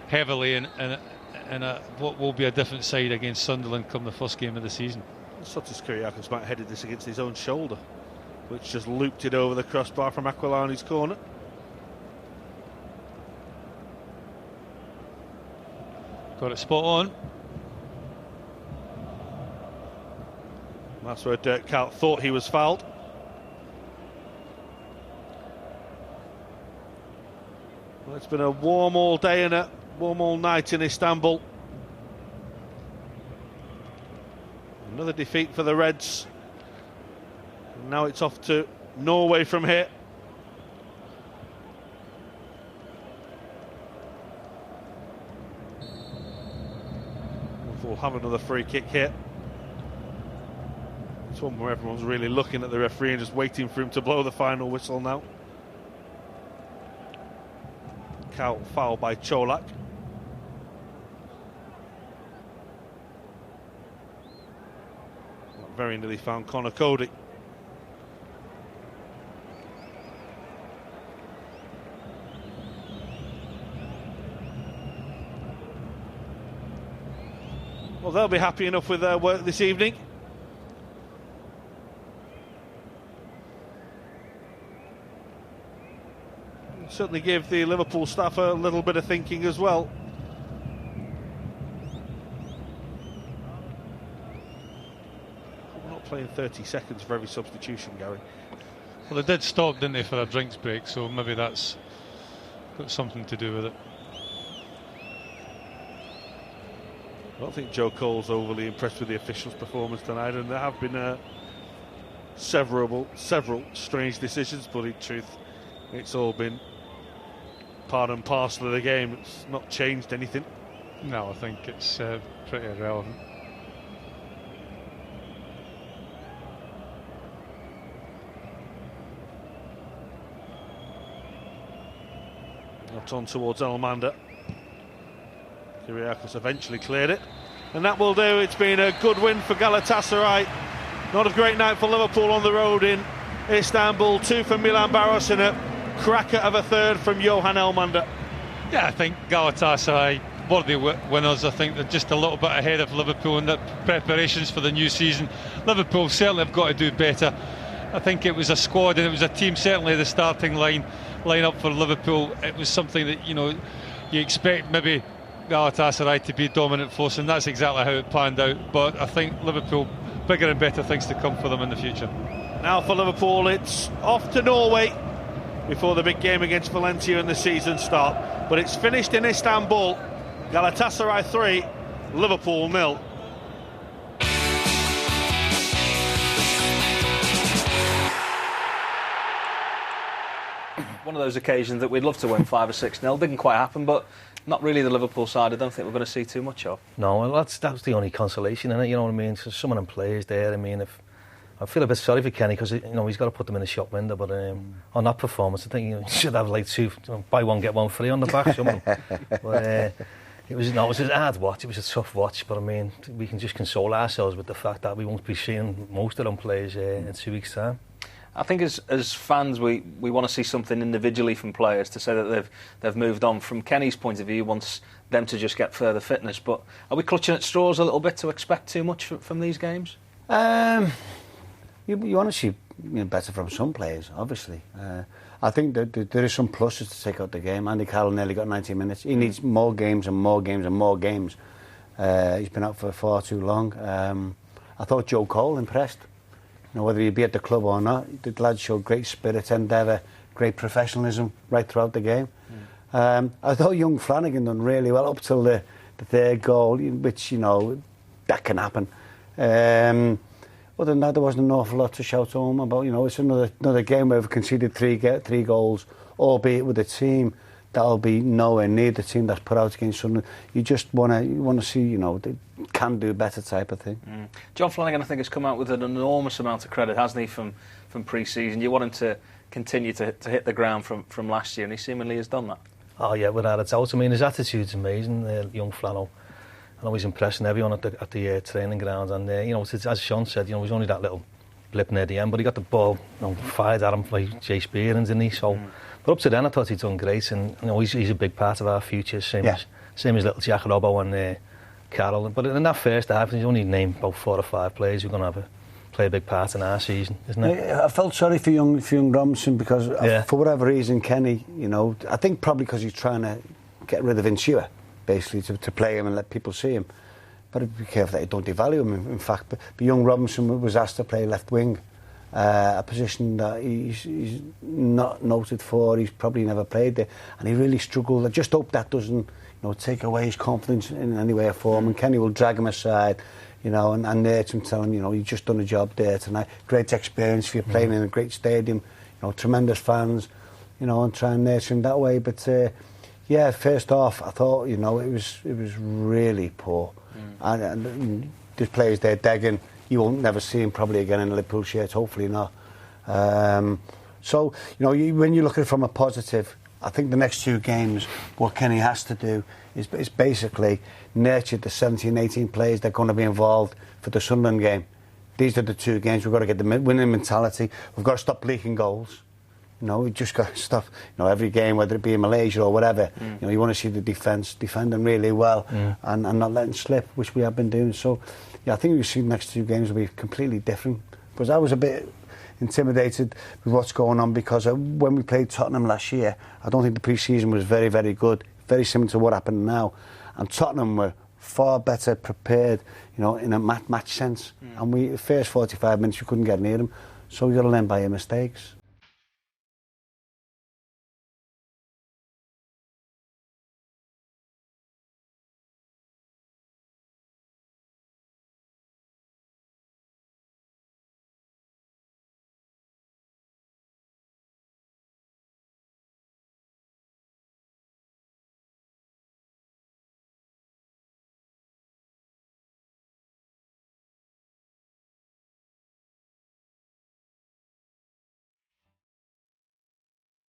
heavily in what will be a different side against Sunderland come the first game of the season. Sotis Kyrgiakos might have headed this against his own shoulder, which just looped it over the crossbar from Aquilani's corner. Got it spot on. That's where Dirk Kuyt thought he was fouled. It's been a warm all day and a warm all night in Istanbul. Another defeat for the Reds. And now it's off to Norway from here. We'll have another free kick here. It's one where everyone's really looking at the referee and just waiting for him to blow the final whistle now. Foul by Čolak. Very nearly found Connor Cody. Well, they'll be happy enough with their work this evening. Certainly give the Liverpool staff a little bit of thinking as well. We're not playing 30 seconds for every substitution, Gary. Well, they did stop, didn't they, for a drinks break, so maybe that's got something to do with it. I don't think Joe Cole's overly impressed with the officials' performance tonight, and there have been several strange decisions, but in truth, it's all been part and parcel of the game. It's not changed anything. No, I think it's pretty irrelevant. Not on towards Almanda. Kyriakos eventually cleared it, and that will do. It's been a good win for Galatasaray. Not a great night for Liverpool on the road in Istanbul. 2 for Milan Baros and a cracker of a third from Johan Elmander. Yeah, I think Galatasaray worthy winners. I think they're just a little bit ahead of Liverpool in their preparations for the new season. Liverpool certainly have got to do better. I think it was a squad and it was a team, certainly the starting line-up for Liverpool. It was something that, you know, you expect maybe Galatasaray to be a dominant force, and that's exactly how it panned out. But I think Liverpool, bigger and better things to come for them in the future. Now for Liverpool, it's off to Norway before the big game against Valencia and the season start. But it's finished in Istanbul. Galatasaray 3, Liverpool 0. One of those occasions that we'd love to win 5 or 6-0. Didn't quite happen, but not really the Liverpool side I don't think we're going to see too much of. No, well, that's the only consolation in it, you know what I mean? So some of them players there, I mean, if I feel a bit sorry for Kenny because, you know, he's got to put them in the shop window, but on that performance I think he should have like 2, buy one get one free on the back. But it was a hard watch, it was a tough watch, but I mean, we can just console ourselves with the fact that we won't be seeing most of them players in 2 weeks' time. I think as fans we want to see something individually from players to say that they've moved on. From Kenny's point of view, he wants them to just get further fitness, but are we clutching at straws a little bit to expect too much from these games? You want to see better from some players, obviously. I think that there is some pluses to take out the game. Andy Carroll nearly got 90 minutes. He needs more games and more games and more games. He's been out for far too long. I thought Joe Cole impressed. You know, whether he'd be at the club or not, the lad showed great spirit, endeavour, great professionalism right throughout the game. I thought young Flanagan done really well up till the third goal, which, you know, that can happen. Other than that, there wasn't an awful lot to shout home about. You know, it's another game where we've conceded three goals, albeit with a team that'll be nowhere near the team that's put out against Sunderland. You just want to see, you know, they can do better type of thing. John Flanagan, I think, has come out with an enormous amount of credit, hasn't he, from pre-season? You want him to continue to hit the ground from last year, and he seemingly has done that. Oh yeah, without a doubt. I mean, his attitude's amazing, young Flannel. I know he's impressing everyone at the training ground, and you know, as Sean said, you know, he's only that little blip near the end, but he got the ball, you know, fired at him like Jay Spearings, didn't he? So, but up to then, I thought he'd done great, and you know, he's a big part of our future, same as little Jack Robbo and Carroll. But in that first half, he's only named about 4 or 5 players who are going to play a big part in our season, isn't it? I felt sorry for young Robinson because for whatever reason, Kenny, you know, I think probably because he's trying to get rid of Insua, basically, to play him and let people see him. But be careful that you don't devalue him, in fact. But young Robinson was asked to play left wing, a position that he's not noted for. He's probably never played there, and he really struggled. I just hope that doesn't, take away his confidence in any way or form. And Kenny will drag him aside, and nurture him, tell him, you've just done a job there tonight. Great experience for you playing in a great stadium, tremendous fans, and try and nurture him that way. But yeah, first off, I thought, it was really poor. And there's players there, Degan. You won't never see him probably again in a Liverpool shirt, hopefully not. So, when you look at it from a positive, I think the next 2 games, what Kenny has to do is basically nurture the 17, 18 players that are going to be involved for the Sunderland game. These are the 2 games. We've got to get the winning mentality. We've got to stop leaking goals. We've just got to stop, every game, whether it be in Malaysia or whatever, you want to see the defence defending really well and not letting slip, which we have been doing. So, yeah, I think we see the next 2 games will be completely different. Because I was a bit intimidated with what's going on because when we played Tottenham last year, I don't think the pre-season was very, very good. Very similar to what happened now. And Tottenham were far better prepared, in a match sense. And the first 45 minutes, we couldn't get near them. So we've got to learn by our mistakes.